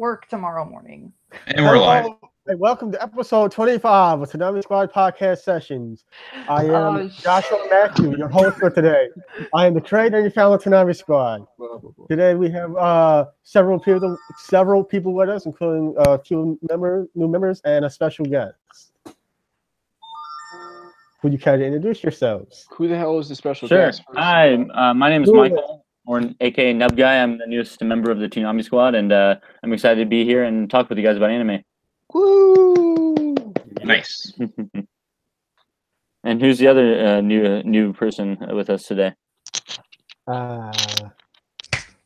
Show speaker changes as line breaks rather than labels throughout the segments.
work tomorrow morning.
And we're live.
And welcome to episode 25 of Toonami Squad Podcast Sessions. I am Joshua Matthew, your host for today. I am the creator and founder of Toonami Squad. Today we have several people with us, including a few new members and a special guest. Would you care to introduce yourselves?
Who the hell is the special
Sure.
guest?
Hi, my name is Michael, or aka Nub Guy. I'm the newest member of the Toonami Squad, and I'm excited to be here and talk with you guys about anime.
Woo!
Nice.
And who's the other new person with us today?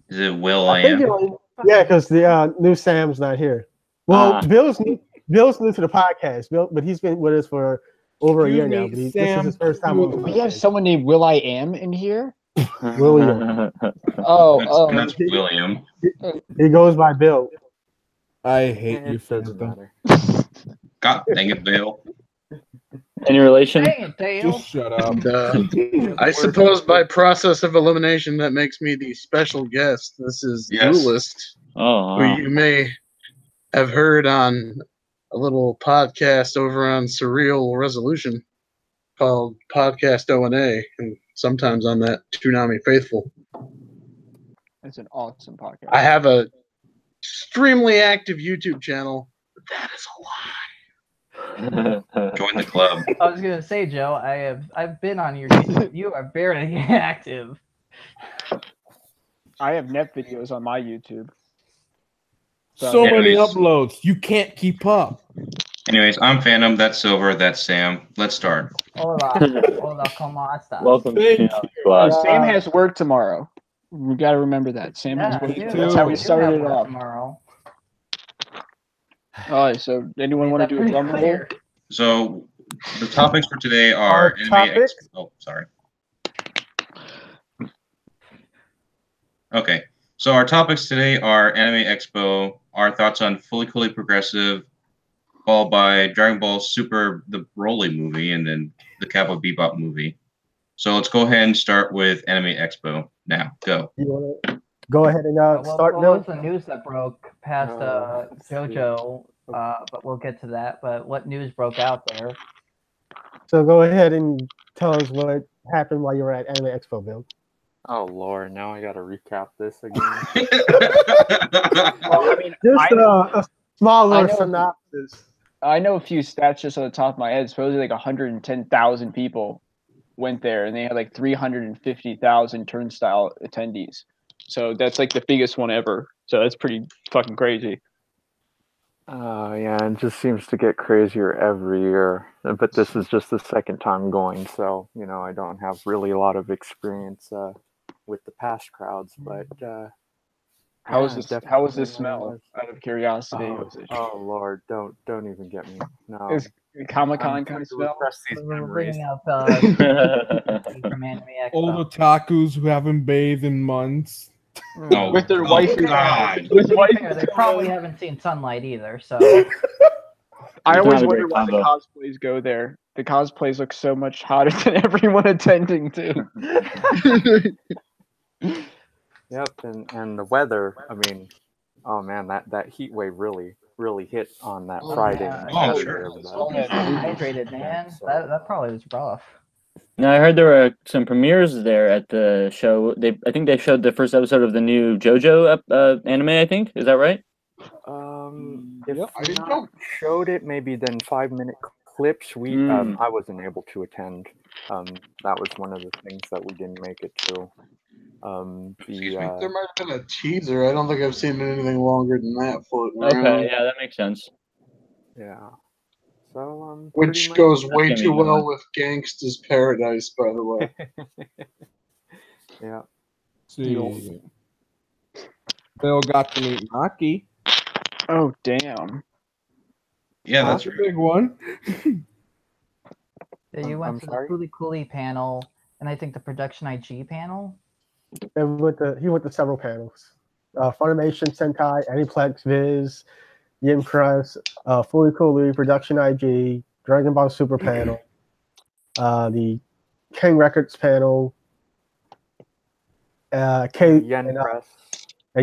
Is it Will I am?
Yeah, because the new Sam's not here. Well, Bill's new to the podcast, but he's been with us for over a year now. But this is his first time.
We have someone named Will I Am in here.
William.
That's William.
He goes by Bill.
I hate you, Fezda.
God dang it, Bill.
Any relation?
Dang it, Dale.
Just shut up.
I suppose by process of elimination, that makes me the special guest. This is Duelist,
Oh,
who
wow.
you may have heard on a little podcast over on Surreal Resolution called Podcast O&A, and sometimes on that Toonami Faithful.
It's an awesome podcast.
I have a extremely active YouTube channel, but that is a lie.
Join the club.
I was gonna say, Joe, I've been on your YouTube. You are barely active.
I have net videos on my YouTube.
So many
Anyways.
uploads. You can't keep up.
Anyways, I'm Phantom. That's Silver. That's Sam. Let's start.
Hola, ¿cómo estás?
Welcome to
Thank
Toonami Squad.
Sam has work tomorrow. We got to remember that. Sam has work.
dude,
That's how we
you
started
have
it
work
off.
tomorrow.
All right, so anyone want to do a drum roll?
So the topics for today are Anime
topics?
Expo. Oh, sorry. Okay. So our topics today are Anime Expo, our thoughts on Fully Progressive, followed by Dragon Ball Super, the Broly movie, and then the Cowboy Bebop movie. So let's go ahead and start with Anime Expo. Now, go.
You want to go ahead and start,
what
Bill?
was the news that broke past JoJo? But we'll get to that. But what news broke out there?
So go ahead and tell us what happened while you were at Anime Expo, Bill.
Oh Lord, now I gotta recap this again.
Well, I mean,
Just a small little
I know-
synopsis.
I know a few stats just on the top of my head. Supposedly like 110,000 people went there, and they had like 350,000 turnstile attendees. So that's like the biggest one ever. So that's pretty fucking crazy.
Yeah, it just seems to get crazier every year. But this is just the second time going, so I don't have really a lot of experience with the past crowds. But
How was
yeah,
this?
definitely
How was this
one
smell?
was-
Out of curiosity,
Oh Lord, don't even get me. No,
is Comic-Con
I'm
kind
trying
of
to
smell?
repress these
We're
memories.
bringing up from Anime Expo.
Old otakus who haven't bathed in months.
Oh,
With their
oh,
wife.
God.
With
To be
wife.
fair, they probably haven't seen sunlight either. So
I always
It's not a
wonder
great
why the
combo.
cosplays go there. The cosplays look so much hotter than everyone attending to.
Yep, and the weather. I mean, oh man, that heat wave really hit on that Friday.
yeah.
and
Oh,
Saturday
sure.
of that.
Oh, man.
hydrated, man. That probably was rough.
Now, I heard there were some premieres there at the show. I think they showed the first episode of the new JoJo anime. I think is that right?
If
Yep.
not showed it, maybe then 5-minute clips. I wasn't able to attend. That was one of the things that we didn't make it to.
Excuse me, there might have been a teaser. I don't think I've seen anything longer than that floating
Okay,
around.
yeah, that makes sense.
Yeah. So
Which
pretty much-
goes way
That's
too
gonna be
well
fun.
with Gangsta's Paradise, by the way.
Yeah.
See. Bill got to meet Maki.
Oh damn!
Yeah,
That's
that's
a
right.
big one.
Yeah, you
I'm
went to
sorry?
the Coolie Coolie panel, and I think the Production IG panel.
And he went to several panels. Funimation, Sentai, Aniplex, Viz, Yim Press, Fully Cooley, Production IG, Dragon Ball Super panel, the King Records panel,
Yen
and
Press.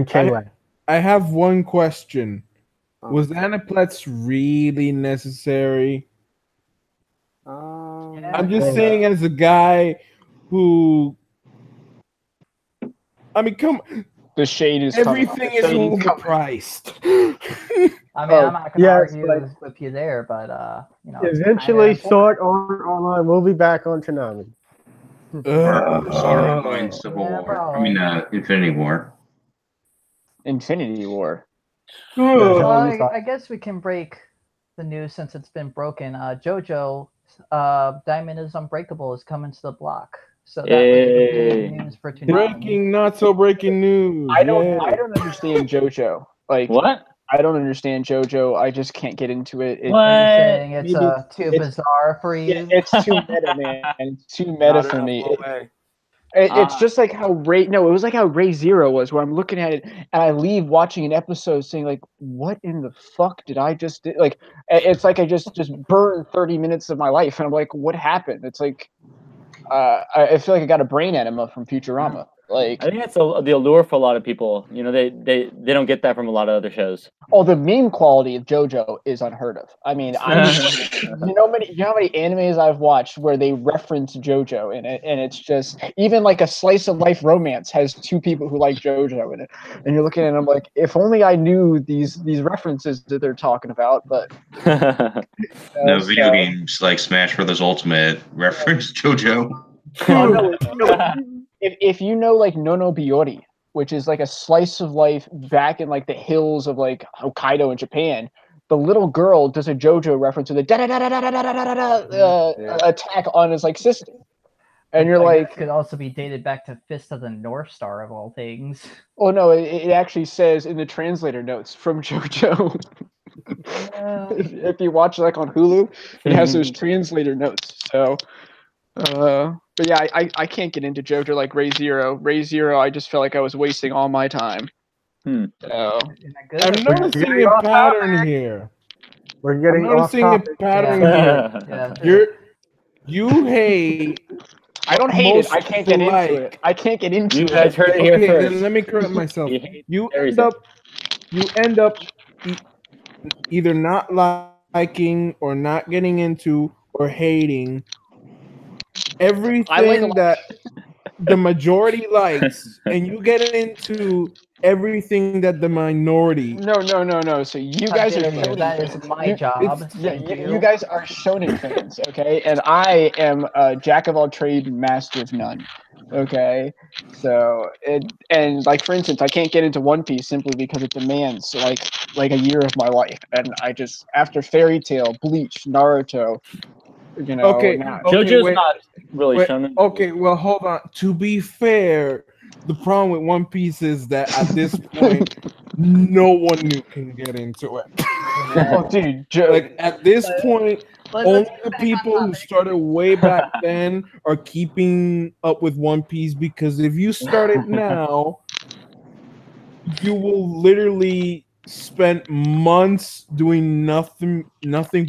King Lab.
I have one question. Was
Okay.
Aniplex really necessary? I'm just saying, as a guy who, I mean, come,
The shade is
everything is
coming.
overpriced.
I mean, I'm not gonna
yes,
argue
but
with you there, but you know, it's
eventually
kinda
Sword Art Online will be back on Toonami.
Sword Online Civil
Yeah,
War. I mean, Infinity War.
Infinity War.
Well, I guess we can break the news since it's been broken. JoJo, Diamond is Unbreakable is coming to the block. So that was the big news for Toonami.
Breaking, not so breaking news.
I don't understand JoJo. Like
What?
I don't understand JoJo. I just can't get into it.
Are you saying it's too bizarre for you?
Yeah, it's too meta, man. It's too meta for me. It's just like how it was like how Ray Zero was, where I'm looking at it and I leave watching an episode saying like, what in the fuck did I just do? Like, it's like I just burned 30 minutes of my life, and I'm like, what happened? It's like, I feel like I got a brain enema from Futurama. Like,
I think that's the allure for a lot of people. You know, they don't get that from a lot of other shows.
oh, the meme quality of JoJo is unheard of. I mean, you know how many animes I've watched where they reference JoJo in it, and it's just even like a slice of life romance has two people who like JoJo in it, and you're looking at it, and I'm like, if only I knew these references that they're talking about, but
No, video games like Smash Brothers Ultimate reference JoJo.
Oh, no, if you know like Nono Biori, which is like a slice of life back in like the hills of like Hokkaido in Japan, the little girl does a JoJo reference with a attack on his like sister, and you're like,
could also be dated back to Fist of the North Star of all things.
oh no, it actually says in the translator notes from JoJo. If you watch like on Hulu, it has those translator notes. So. But yeah, I can't get into JoJo like Ray Zero. Ray Zero, I just felt like I was wasting all my time. So,
I'm noticing a pattern here.
We're getting
I'm noticing a pattern here. You hate.
I don't hate it. I can't get into it. I can't get into it.
You guys heard it here first.
Then let me correct myself. You end up either not liking or not getting into or hating everything that the majority likes, and you get into everything that the minority.
No. So you guys are shonen
that
fans.
is my job.
You guys are shonen fans, okay? And I am a jack of all trades, master of none. Okay, so and like for instance, I can't get into One Piece simply because it demands like a year of my life, and I just after Fairy Tail, Bleach, Naruto. You know,
JoJo's not really shonen.
Okay, well, hold on. To be fair, the problem with One Piece is that at this point, no one new can get into it.
Oh, dude,
like at this point, only the people who started way back then are keeping up with One Piece, because if you start it now, you will literally spend months doing nothing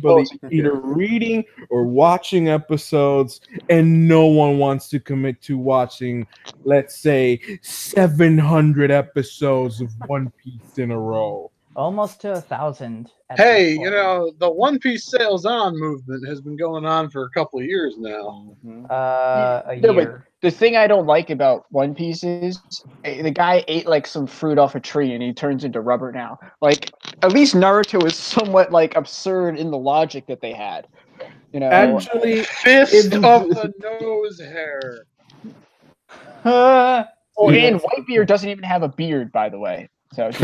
but either reading or watching episodes, and no one wants to commit to watching, let's say, 700 episodes of One Piece in a row.
Almost to 1,000.
Hey, you know, the One Piece Sails On movement has been going on for a couple of years now.
A year.
The thing I don't like about One Piece is the guy ate like some fruit off a tree and he turns into rubber now. Like, at least Naruto is somewhat like absurd in the logic that they had. You know,
actually, fist of the nose hair.
And Whitebeard doesn't even have a beard, by the way. So just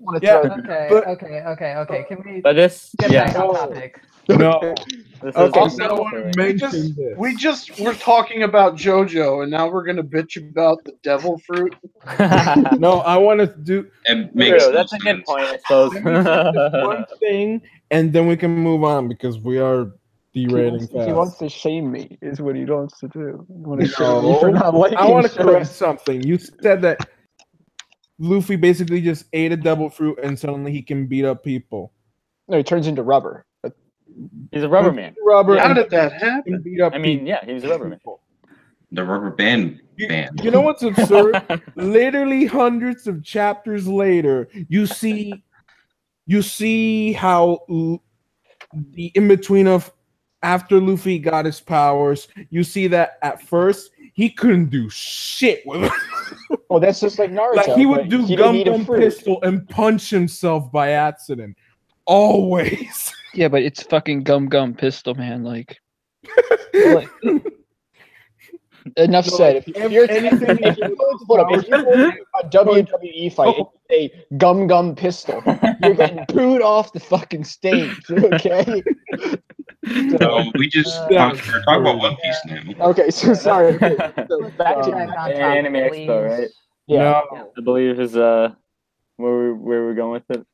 want to throw
Okay. Can we
but this,
get back on topic?
No.
We're talking about JoJo, and now we're gonna bitch about the devil fruit.
No, I want to do.
That's a good point, I suppose.
One thing, and then we can move on because we are derailing fast.
He wants to shame me, is what he wants to do.
I want to correct something. You said that Luffy basically just ate a devil fruit and suddenly he can beat up people.
No, he turns into rubber.
He's a rubber man.
How did that happen?
Beat up
he's a rubber man.
The rubber band band.
You know what's absurd? Literally hundreds of chapters later, you see how the in between of after Luffy got his powers, you see that at first he couldn't do shit with it.
Oh, that's just like Naruto.
Like he would do Gum Gum Pistol and punch himself by accident. Always.
Yeah, but it's fucking Gum Gum Pistol, man. Like enough said. If you're going to a WWE fight and you say Gum Gum Pistol, you're getting booed off the fucking stage. Okay.
We just we're talking about One Piece now.
Okay, so sorry. So
back to
Anime Expo, right?
Yeah.
No.
I believe is where we're going with it.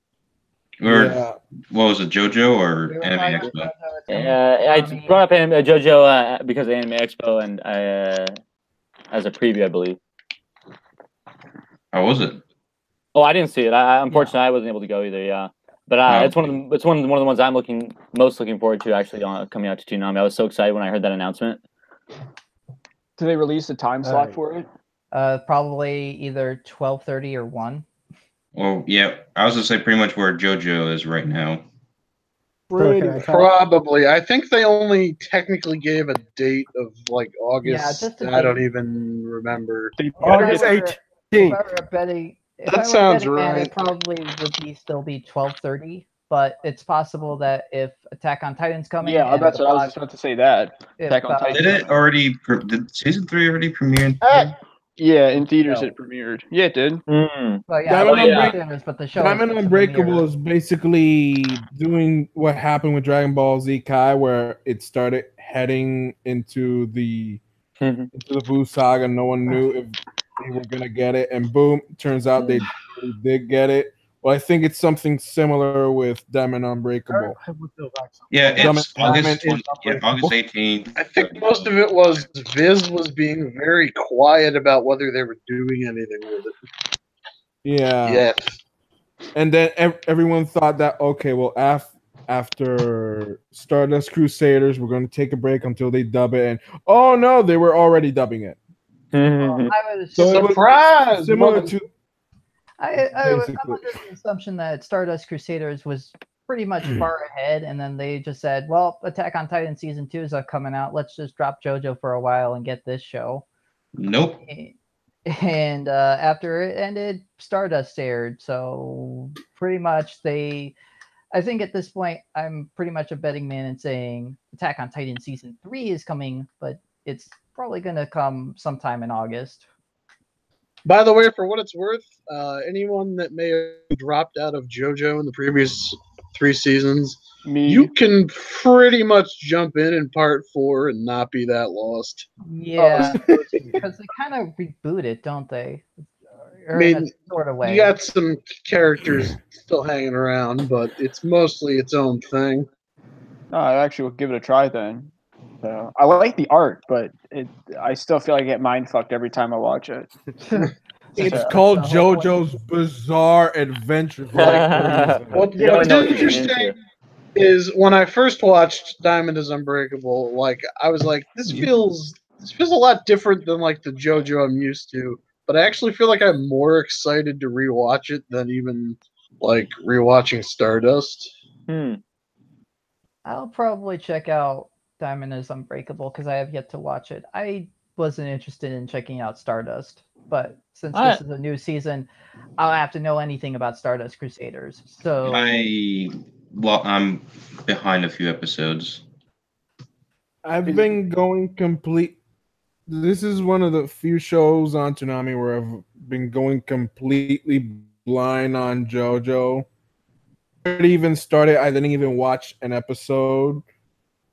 What was it, JoJo or Anime Expo?
I brought up JoJo because of Anime Expo and as a preview, I believe.
How was it?
Oh, I didn't see it. Unfortunately, I wasn't able to go either. Yeah, but it's one of the ones I'm most looking forward to actually coming out to Toonami. I was so excited when I heard that announcement.
Did they release a time slot for it?
Probably either 12:30 or 1.
Well, yeah, I was gonna say pretty much where JoJo is right now.
Probably. I think they only technically gave a date of like August.
Yeah, just
I don't even remember.
August 18th.
If I were betting,
That sounds
man,
right.
it probably would still be 12:30. But it's possible that if Attack on Titan's coming,
yeah, that's what I was just about to say. That Attack on Titan.
Did season 3 already premiere?
Yeah, in theaters it premiered. Yeah, it did.
But yeah, but the show
Diamond Unbreakable is basically doing what happened with Dragon Ball Z Kai, where it started heading into the Buu saga. No one knew if they were gonna get it, and boom, turns out they did get it. Well, I think it's something similar with Diamond Unbreakable.
Yeah, it's August 18th.
I think most of it was Viz was being very quiet about whether they were doing anything with it.
Yeah.
Yes.
And then everyone thought that, okay, well, after Stardust Crusaders, we're going to take a break until they dub it. And oh no, they were already dubbing it.
I was
surprised.
Similar to.
I was under the assumption that Stardust Crusaders was pretty much far ahead, and then they just said, well, Attack on Titan Season 2 is coming out. Let's just drop JoJo for a while and get this show.
Nope.
And after it ended, Stardust aired. So pretty much I think at this point, I'm pretty much a betting man in saying Attack on Titan Season 3 is coming, but it's probably going to come sometime in August.
By the way, for what it's worth, anyone that may have dropped out of JoJo in the previous 3 seasons, you can pretty much jump in part 4 and not be that lost.
Yeah, because they kind of reboot it, don't they? Or in a sort of way.
You got some characters still hanging around, but it's mostly its own thing.
No, I actually will give it a try then. I like the art, but I still feel like I get mind fucked every time I watch it.
It's called JoJo's Bizarre Adventure.
What's interesting is when I first watched Diamond is Unbreakable, like I was like, this feels a lot different than like the JoJo I'm used to. But I actually feel like I'm more excited to rewatch it than even like rewatching Stardust.
I'll probably check out Diamond is Unbreakable because I have yet to watch it. I wasn't interested in checking out Stardust, but since this is a new season, I'll have to know anything about Stardust Crusaders. So
I'm behind a few episodes.
I've been going complete. This is one of the few shows on Toonami where I've been going completely blind on JoJo. It even started. I didn't even watch an episode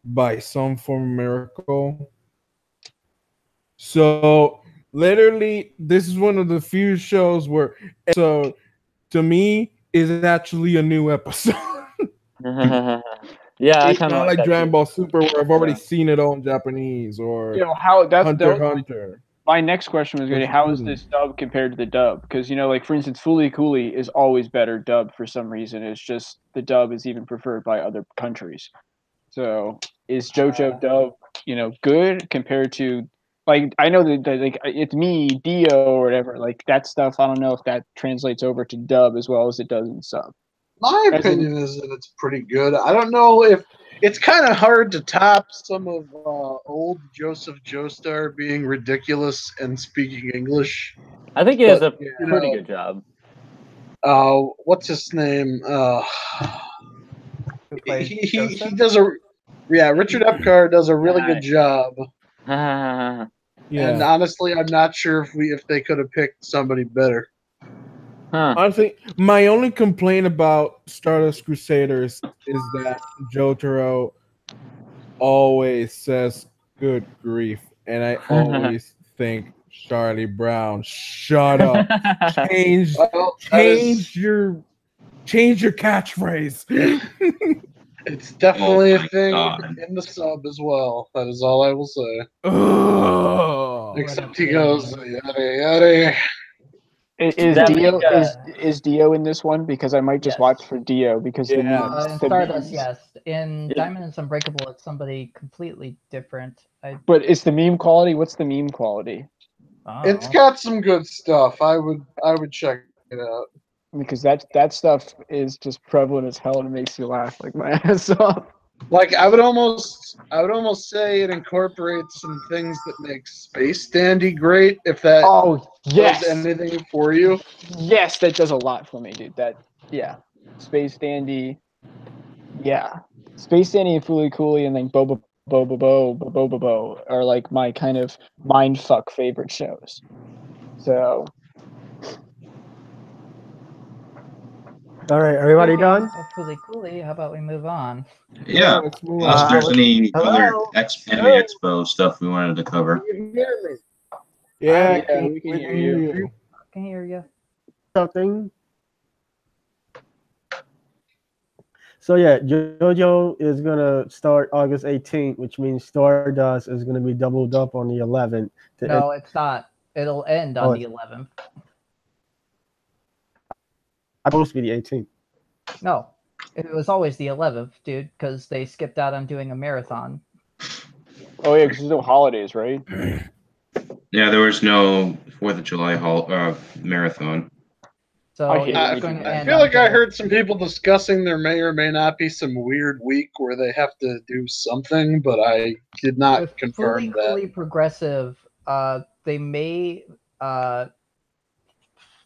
by some form of miracle. So literally, this is one of the few shows where so to me is actually a new episode.
Yeah, I
it's
kind of
not like Dragon Ball Super where I've already seen it all in Japanese or Hunter.
My next question was going to be, how is this dub compared to the dub? Because, like, for instance, Fooly Cooly is always better dubbed for some reason. It's just the dub is even preferred by other countries. So is JoJo dub, good compared to, like I know that like it's me, Dio, or whatever. Like that stuff, I don't know if that translates over to dub as well as it does in sub.
My opinion is that it's pretty good. I don't know if it's kind of hard to top some of old Joseph Joestar being ridiculous and speaking English.
I think he does a
you
pretty
know,
good job.
What's his name?
Who plays
He
Joseph?
does a Richard Epcar does a really good job.
Huh.
And honestly, I'm not sure if they could have picked somebody better.
Honestly, my only complaint about Stardust Crusaders is that Jotaro always says "good grief," and I always think Charlie Brown, shut up, change your catchphrase.
It's definitely a thing in the sub as well. That is all I will say. Except he goes yada yada.
Is Dio in this one? Because I might just watch for Dio because
in Stardust, yes. In Diamond and Unbreakable, it's somebody completely different.
But it's the meme quality. What's the meme quality?
It's got some good stuff. I would check it out.
Because that stuff is just prevalent as hell and it makes you laugh like my ass off.
Like I would almost say it incorporates some things that make Space Dandy great. If that does anything for you,
yes, that does a lot for me, dude. Space Dandy, Space Dandy and Fooly Cooly and then Bobo are like my kind of mindfuck favorite shows. So.
All right, everybody done?
Fooly Cooly, how about we move on?
Yeah. Unless there's any other Anime Expo stuff we wanted to cover.
Yeah,
we can hear you.
I can hear you.
Something. So yeah, JoJo is gonna start August 18th, which means Stardust is gonna be doubled up on the 11th.
No, it's not. It'll end on the 11th.
I'm supposed to be the 18th.
No, it was always the 11th, dude, because they skipped out on doing a marathon.
Oh yeah, because there's no holidays, right?
Yeah, there was no 4th of July marathon.
So
I feel like I heard some people discussing there may or may not be some weird week where they have to do something, but I did not confirm that.
Fully Progressive, they may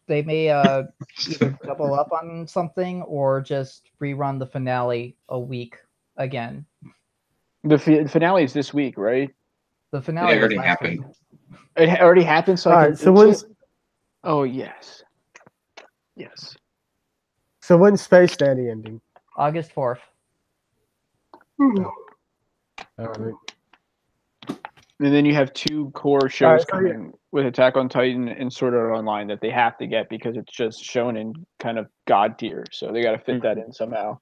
either double up on something or just rerun the finale a week again.
The finale is this week, right?
The finale
already happened.
It already happened, so
all right. So when's?
Oh yes. Yes.
So when's Space Dandy ending?
August 4th.
All right.
And then you have two core shows coming with Attack on Titan and Sword Art Online that they have to get because it's just shown in kind of god tier. So they got to fit that in somehow.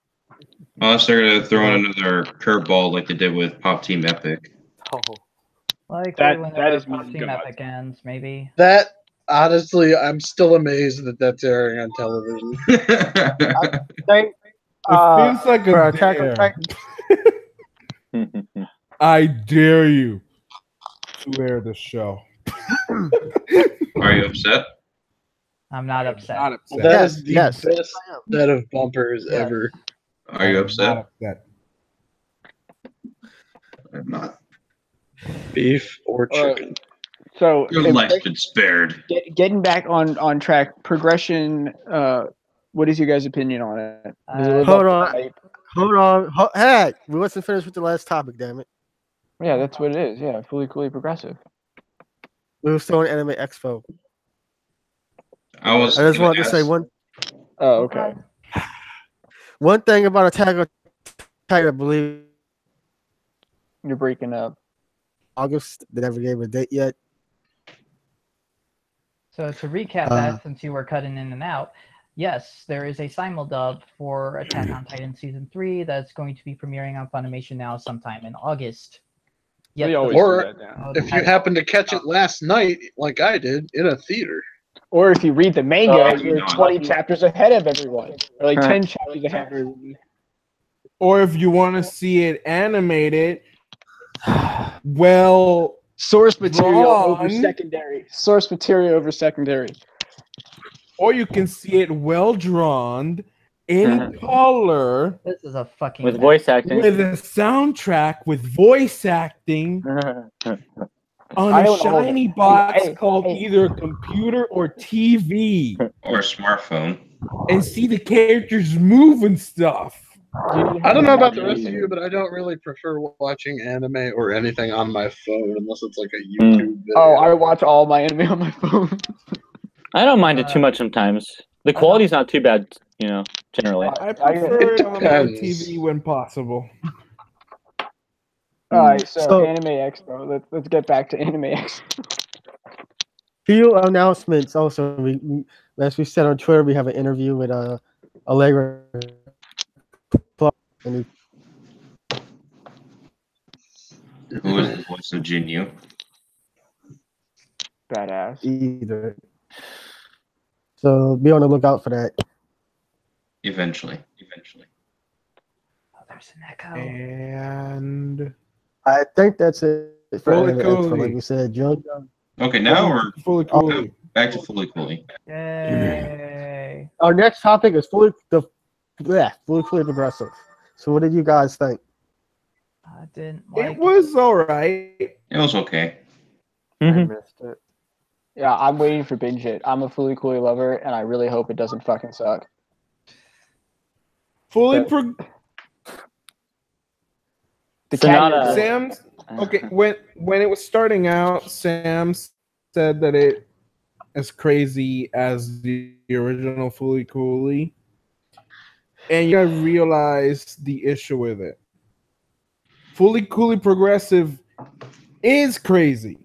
Unless they're going to throw in another curveball like they did with Pop Team Epic.
Like
that is
Pop Team Epic ends, maybe.
That, honestly, I'm still amazed that that's airing on television.
It feels like a
Attack on
Titan. I dare you to air the show.
Are you upset?
I'm not upset.
That is the best set of bumpers ever.
Are you upset?
I'm not. Beef or chicken.
So
your life's been spared.
Getting back on track, progression. What is your guys' opinion on it?
Hold on. Hey, we wasn't finished with the last topic, damn it.
Yeah, that's what it is. Yeah, fully progressive.
We were still on Anime Expo.
I
just wanted to say one.
Oh, okay.
One thing about Attack on Titan, I believe
you're breaking up.
August. They never gave a date yet.
So to recap that, since you were cutting in and out, yes, there is a simuldub for Attack on Titan Season 3 that's going to be premiering on Funimation now sometime in August.
Or if you happen to catch it last night, like I did, in a theater.
Or if you read the manga, you're 20 chapters ahead of everyone. Or like 10 chapters ahead of everyone.
Or if you want to see it animated, well,
Source material over
Drawn.
secondary. Source material over secondary.
Or you can see it well drawn in color
This is a fucking
With
mess.
voice acting.
with a soundtrack with voice acting on
I
a
own all of
shiny
it.
box
Hey,
called
hey.
either a computer or TV,
Or a smartphone.
and see the characters move and stuff.
I don't know about the rest of you, but I don't really prefer watching anime or anything on my phone unless it's like a YouTube video.
Oh, I watch all my anime on my phone.
I don't mind it too much sometimes. The quality's not too bad, you know, generally.
I prefer
It
it on my
depends.
TV when possible.
All right, so
So-
Anime Expo. Let's get back to Anime Expo.
Few announcements also. As we said on Twitter, we have an interview with Allegra. And
Who is the voice of Jinyu?
Badass.
either. So be on the lookout for that.
Eventually.
Oh, there's an echo.
And
I think that's it for
Fully
Anime Expo.
Cooley.
Like we said, JoJo.
Okay, now we're
fully cool.
back to Fully Cooley.
Yay.
Our next topic is fully progressive. So what did you guys think?
I didn't like
It was all right.
It was okay.
I
Mhm.
missed it.
Yeah, I'm waiting for binge it. I'm a Fully Cooley lover, and I really hope it doesn't fucking suck.
Fully
But-
pro-
The
Sonata.
Sam's okay. When it was starting out, Sam said that it as crazy as the original Fully Cooley, and you gotta realize the issue with it. Fully Cooley Progressive is crazy.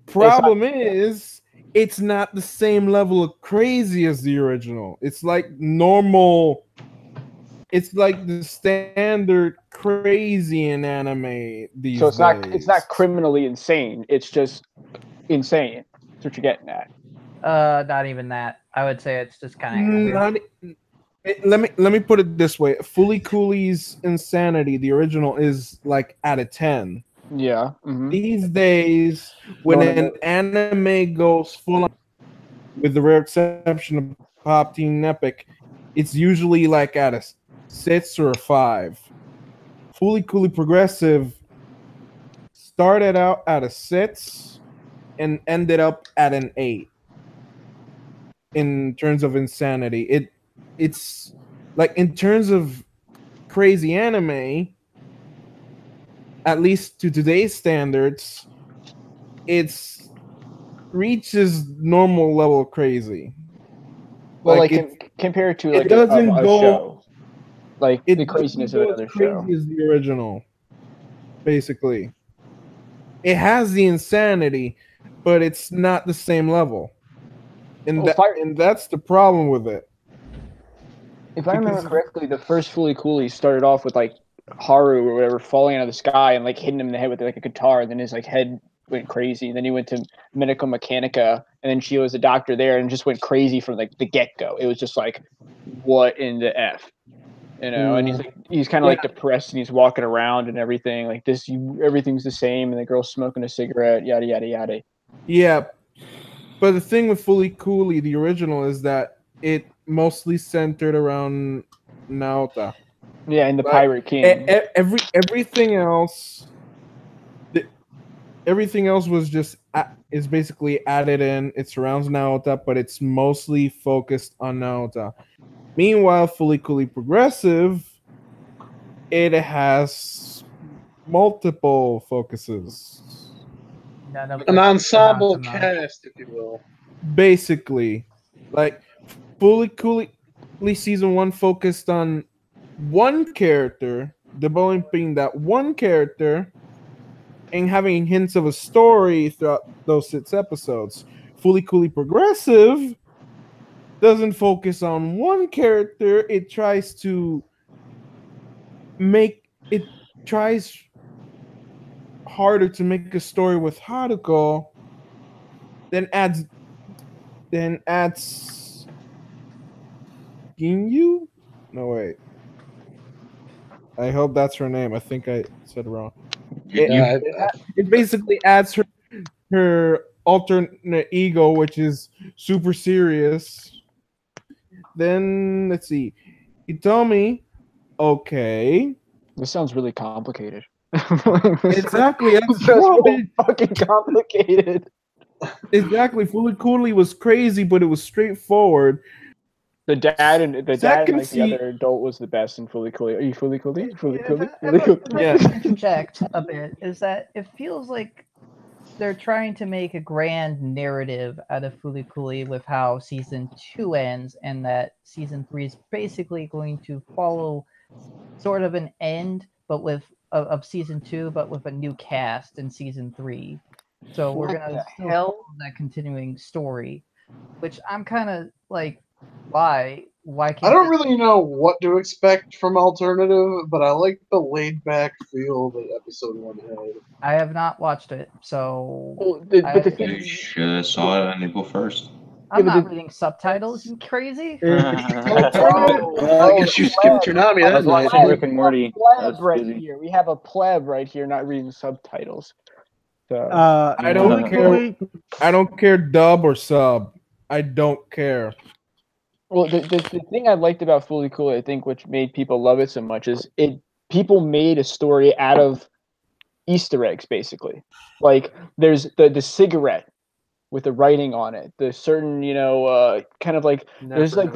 Problem is, it's not the same level of crazy as the original. It's like normal. It's like the standard crazy in anime these
So it's
days.
not criminally insane. It's just insane. That's what you're getting at.
Not even that. I would say it's just kind of.
Not- let me put it this way: Fully Cooley's insanity, the original, is like out of 10.
Yeah. Mhm.
These days, when
No,
an anime goes full on, with the rare exception of Pop Team Epic, it's usually like at a 6 or a 5. Fully Cooley Progressive started out at a 6 and ended up at an 8 in terms of insanity. It's like, in terms of crazy anime, at least to today's standards, it's reaches normal level crazy.
Well,
Like,
compared to
it
like
doesn't
a
go-
show, like
it
the craziness
doesn't
of
go
another
as crazy
show.
as the original. Basically, it has the insanity, but it's not the same level, and
Well,
and that's the problem with it.
If I remember
because-
correctly, the first Fully Cooley started off with like Haru or whatever falling out of the sky and like hitting him in the head with like a guitar, and then his like head went crazy. And then he went to Medical Mechanica, and then she was a doctor there, and just went crazy from like the get go. It was just like, what in the f, you know? And he's kind of like depressed, and he's walking around and everything like this. Everything's the same, and the girl's smoking a cigarette, yada yada yada.
Yeah, but the thing with Fully Cooley, the original, is that it mostly centered around Naota.
Yeah, and the
Like,
Pirate King.
Everything else, everything else was just is basically added in. It surrounds Naota, but it's mostly focused on Naota. Meanwhile, Fully Cooley Progressive, it has multiple focuses.
None of
An
which
ensemble
amount to much.
cast, if you will.
Basically, like Fully Cooley season 1 focused on one character, developing that one character, and having hints of a story throughout those 6 episodes. Fully Cooley Progressive doesn't focus on one character. It tries harder to make a story with Haruko, then adds Ginyu? No, wait. I hope that's her name. I think I said wrong. It basically adds her alternate ego, which is super serious. Then let's see, Hitomi. Okay.
This sounds really complicated.
Exactly.
It's just really fucking complicated.
Exactly. Fully Cooley was crazy, but it was straightforward.
The dad and like the other adult was the best in Fully Cooley. Are you Fully Cooley? Fully Cooley?
Yeah. Interject a bit is that it feels like they're trying to make a grand narrative out of Fully Cooley with how season 2 ends, and that season 3 is basically going to follow sort of an end, but with of season 2, but with a new cast in season 3. So we're gonna still follow that continuing story, which I'm kind of like, why can't
I don't really know what to expect from Alternative, but I like the laid back feel that episode 1 had.
I have not watched it, so
You should have saw it and go first.
I'm not reading subtitles. You crazy?
I guess you skipped Toonami that night.
Rick and Morty.
We have a pleb right here not reading subtitles. So
I don't care. I don't care dub or sub. I don't care.
Well, the thing I liked about Fully Cooley, I think, which made people love it so much, is people made a story out of Easter eggs, basically. Like there's the cigarette with the writing on it. There's certain, kind of like there's like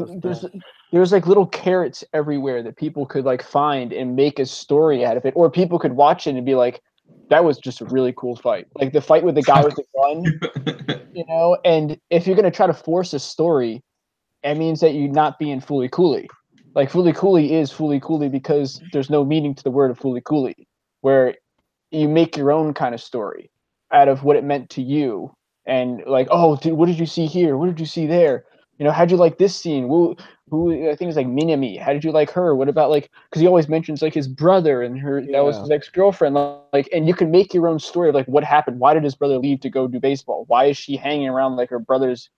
little carrots everywhere that people could like find and make a story out of it, or people could watch it and be like, that was just a really cool fight. Like the fight with the guy with the gun, and if you're gonna try to force a story, it means that you're not being Fully Cooley. Like Fully Cooley is Fully Cooley because there's no meaning to the word of Fully Cooley, where you make your own kind of story out of what it meant to you. And like, oh, dude, what did you see here? What did you see there? How'd you like this scene? Who I think it's like Minami. How did you like her? What about like, because he always mentions like his brother and her, that was his ex-girlfriend. Like, and you can make your own story of like what happened. Why did his brother leave to go do baseball? Why is she hanging around like her brother's,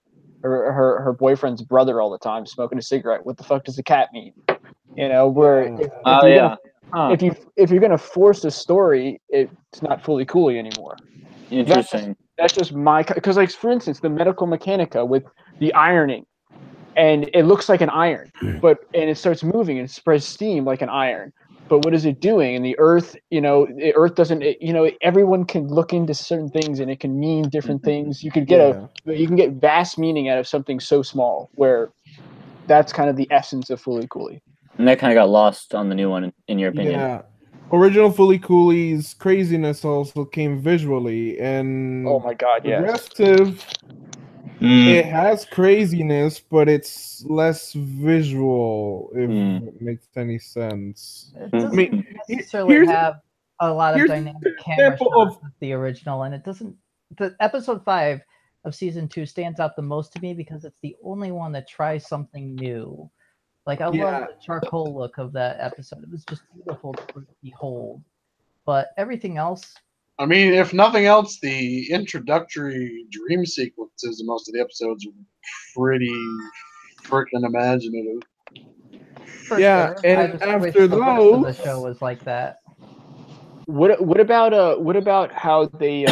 her boyfriend's brother all the time, smoking a cigarette? What the fuck does the cat mean? If you're gonna force a story, it's not Fully Cooley anymore.
Interesting.
That's just because like for instance, the medical mechanica with the ironing, and it looks like an iron, and it starts moving and it spreads steam like an iron. But what is it doing? And the earth, the earth doesn't. Everyone can look into certain things, and it can mean different things. You can get vast meaning out of something so small. Where that's kind of the essence of Fully Cooley.
And that kind of got lost on the new one, in your opinion.
Yeah. Original Fully Cooley's craziness also came visually, and
oh my god,
Progressive, it has craziness, but it's less visual, if it makes any sense.
It doesn't necessarily have a lot of dynamic camera shots with the original, and it doesn't. The episode 5 of season 2 stands out the most to me because it's the only one that tries something new. Like, I love the charcoal look of that episode. It was just beautiful to behold. But everything else...
I mean, if nothing else, the introductory dream sequences in most of the episodes are pretty freaking imaginative.
And after those...
the show was like that.
What about how they...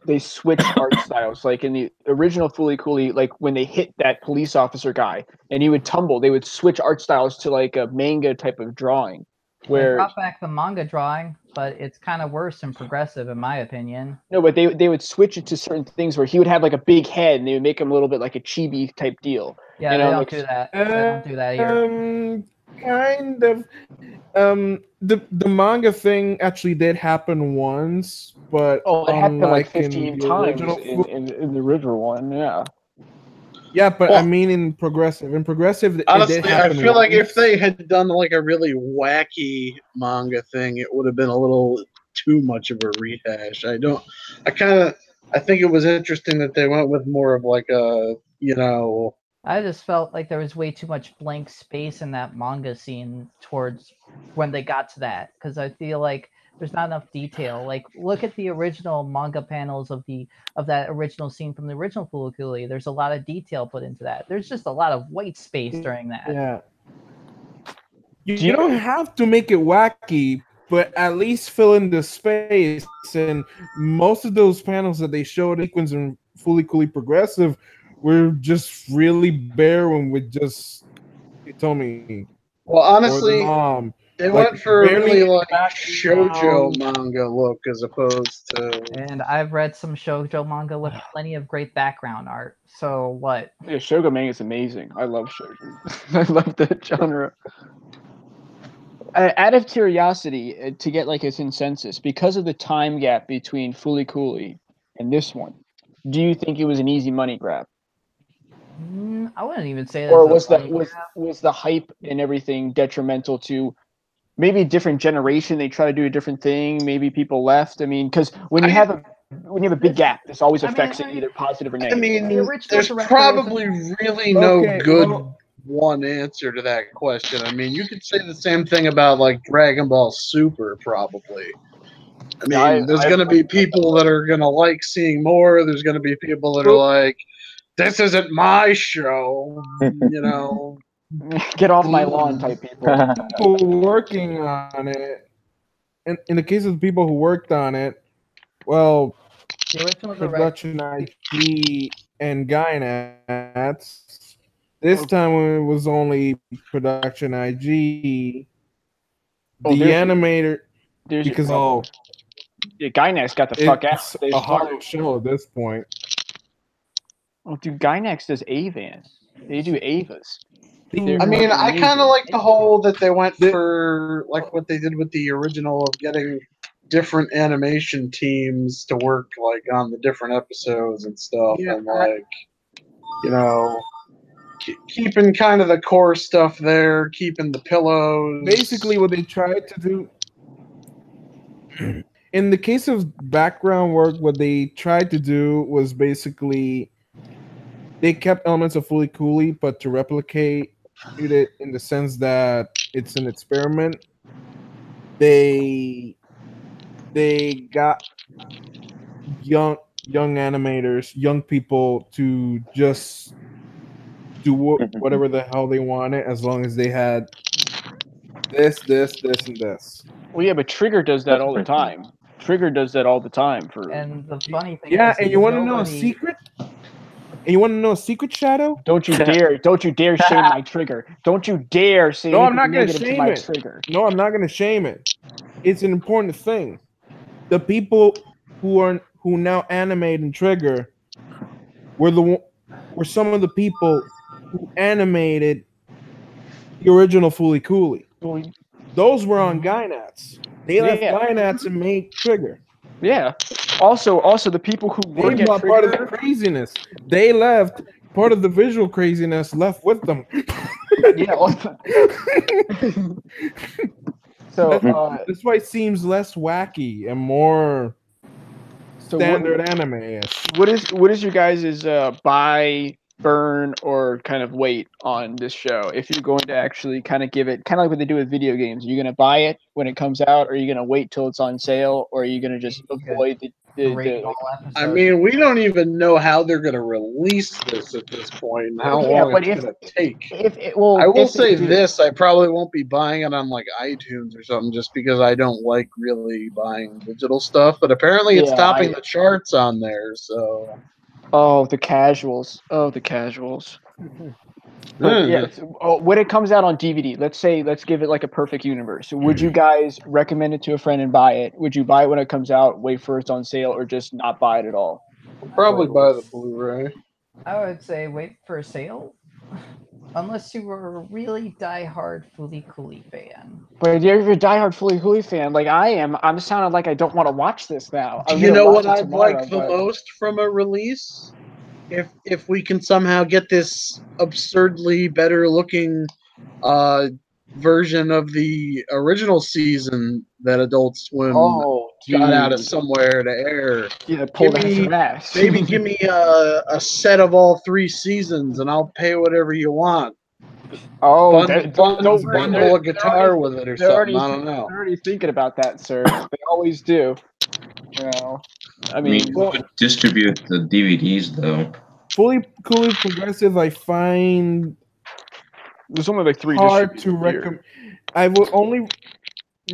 they switched art styles, like in the original Fully Cooley, like when they hit that police officer guy and he would tumble, they would switch art styles to like a manga type of drawing. Where
they brought back the manga drawing, but it's kind of worse and Progressive, in my opinion.
No, but they would switch it to certain things where he would have like a big head and they would make him a little bit like a chibi type deal.
Yeah, they don't do that. They don't do that here.
Kind of. The manga thing actually did happen once, but
it happened like 15 times in the original one.
Yeah, but I mean in Progressive. In Progressive,
honestly,
it did happen
I feel
once.
like if they had done like a really wacky manga thing, it would have been a little too much of a rehash. I think it was interesting that they went with more of like a,
I just felt like there was way too much blank space in that manga scene towards when they got to that, because I feel like there's not enough detail. Like, look at the original manga panels of that original scene from the original Fully Cooley. There's a lot of detail put into that. There's just a lot of white space during that.
Yeah. You don't have to make it wacky, but at least fill in the space. And most of those panels that they showed sequence and Fully Coolly Progressive were just really bare when with just Tommy
Well,
or the
honestly,
mom.
they
Like,
went for a
barely
really
any
like
background.
shoujo manga look as opposed to.
And I've read some shoujo manga with plenty of great background art. So what?
Yeah, Shogo manga is amazing. I love shoujo. I love that genre. Out of curiosity, to get like a consensus, because of the time gap between Fully Coolly and this one, do you think it was an easy money grab?
I wouldn't even say
Or
that's a
was the hype and everything detrimental to maybe a different generation? They try to do a different thing. Maybe people left. I mean, because when you have a big gap, this always affects it either positive or
I
negative.
mean,
The original
there's
director
probably really no
Okay,
good
well-
one answer to that question. I mean, you could say the same thing about like Dragon Ball Super, probably. I mean, there's going to be people that are going to like seeing more. There's going to be people that are like, this isn't my show, you know.
Get off my lawn type people.
People working on it. In the case of the people who worked on it, well,
the original director.
Production IG and Gainax. This time when it was only Production IG, the animator, because
yeah, Gainax got the fuck out.
it's a hollow show at this point.
Oh, dude, Gainax does Avan. They do Avas.
I mean, I kind of like the whole that they went for like what they did with the original of getting different animation teams to work like on the different episodes and stuff, and like, you know, keeping kind of the core stuff there, keeping the pillows.
Basically, what they tried to do in the case of background work, what they tried to do was basically they kept elements of Fully Coolly, but to replicate it in the sense that it's an experiment. They got young animators, young people to just do whatever the hell they wanted, as long as they had this, and this.
Well, yeah, but Trigger does that all the time. Trigger does that all the time.
And the funny thing
yeah,
is,
and you want to know a secret? And you want to know a secret, Shadow?
Don't you dare! Don't you dare shame my Trigger! Don't you dare say
no, I'm not going to
negative
shame
to my
it.
Trigger.
No, I'm not going to shame it. It's an important thing. The people who now animate and Trigger were some of the people who animated the original Fully Coolly. Those were on Gainax. They left Gainax and made Trigger.
Yeah. Also, the people who work at Trigger,
part of the craziness. They left. Part of the visual craziness left with them.
Yeah. So
that's why it seems less wacky and more standard anime.
What is your guys' buy, burn, or kind of wait on this show? If you're going to actually kind of give it, kind of like what they do with video games, are you going to buy it when it comes out, or are you going to wait till it's on sale, or are you going to just avoid the
I mean, we don't even know how they're going to release this at this point and how long it's going to take. I will say this, I probably won't be buying it on like iTunes or something just because I don't like really buying digital stuff, but apparently it's topping the charts on there, so.
Oh, the casuals. But yeah, when it comes out on DVD, let's give it like a perfect universe. Would you guys recommend it to a friend and buy it? Would you buy it when it comes out, wait for it's on sale, or just not buy it at all?
Probably buy the Blu-ray.
I would say wait for a sale, unless you were a really die-hard Fully Coolly fan.
But if you're a die-hard Fully Coolly fan, like I am, I'm sounding like I don't want to watch this now.
You know what I'd like the most from a release? If we can somehow get this absurdly better looking version of the original season that Adult Swim got out of somewhere to air.
Yeah, pull that ass.
Maybe give me a set of all 3 seasons and I'll pay whatever you want.
Oh,
bundle a guitar with it or something. I don't know.
They're already thinking about that, sir. They always do. You know, I mean,
who would distribute the DVDs though?
Fully Coolly Progressive, I find
there's only like 3
hard to recommend. I will only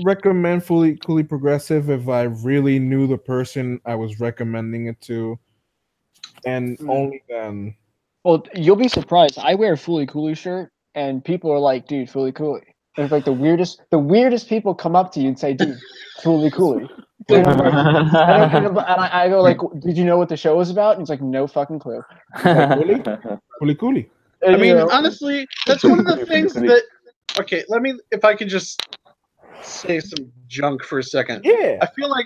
recommend fully progressive if I really knew the person I was recommending it to, and only then.
Well, you'll be surprised. I wear a Fully Cooley shirt, and people are like, "Dude, Fully Cooley." It's like the weirdest people come up to you and say, "Dude, Fully Cooley." And I'm like, and I go like, "Did you know what the show was about?" And he's like, "No fucking clue."
Fully coolly.
I mean, honestly, that's one of the things that. Okay, if I could just say some junk for a second.
Yeah.
I feel like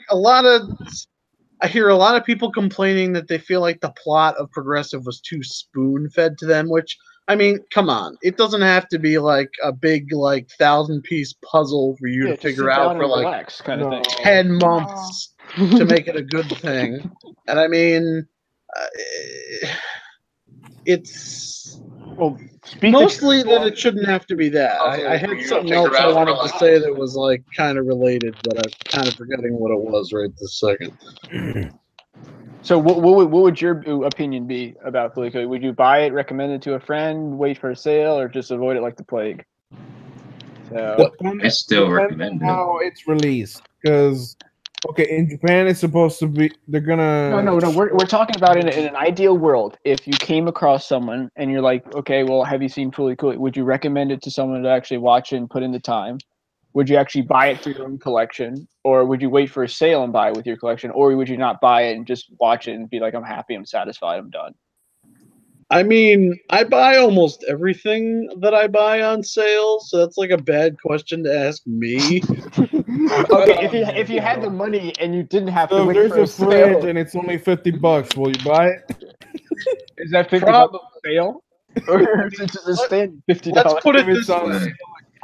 I hear a lot of people complaining that they feel like the plot of Progressive was too spoon-fed to them, which, I mean, come on. It doesn't have to be like a big, like, 1,000-piece puzzle for you to figure out for like
relax, kind of thing.
10 months to make it a good thing. And I mean, it's mostly that it shouldn't have to be that. I had something else I wanted to say that was like kind of related, but I'm kind of forgetting what it was right this second.
So what would your opinion be about Fully Cooley? Would you buy it, recommend it to a friend, wait for a sale, or just avoid it like the plague? So
I still recommend it.
How it's released, because okay, in Japan it's supposed to be. They're gonna.
No. We're talking about in an ideal world. If you came across someone and you're like, okay, well, have you seen Fully Cooley? Would you recommend it to someone to actually watch it and put in the time? Would you actually buy it for your own collection, or would you wait for a sale and buy it with your collection, or would you not buy it and just watch it and be like, I'm happy, I'm satisfied, I'm done?
I mean, I buy almost everything that I buy on sale, so that's like a bad question to ask me.
Okay, if you had the money and you didn't have to wait for a
fridge
sale,
and it's only $50, will you buy it?
Is that $50 sale, or is it just a stand $50?
Let's put it this way.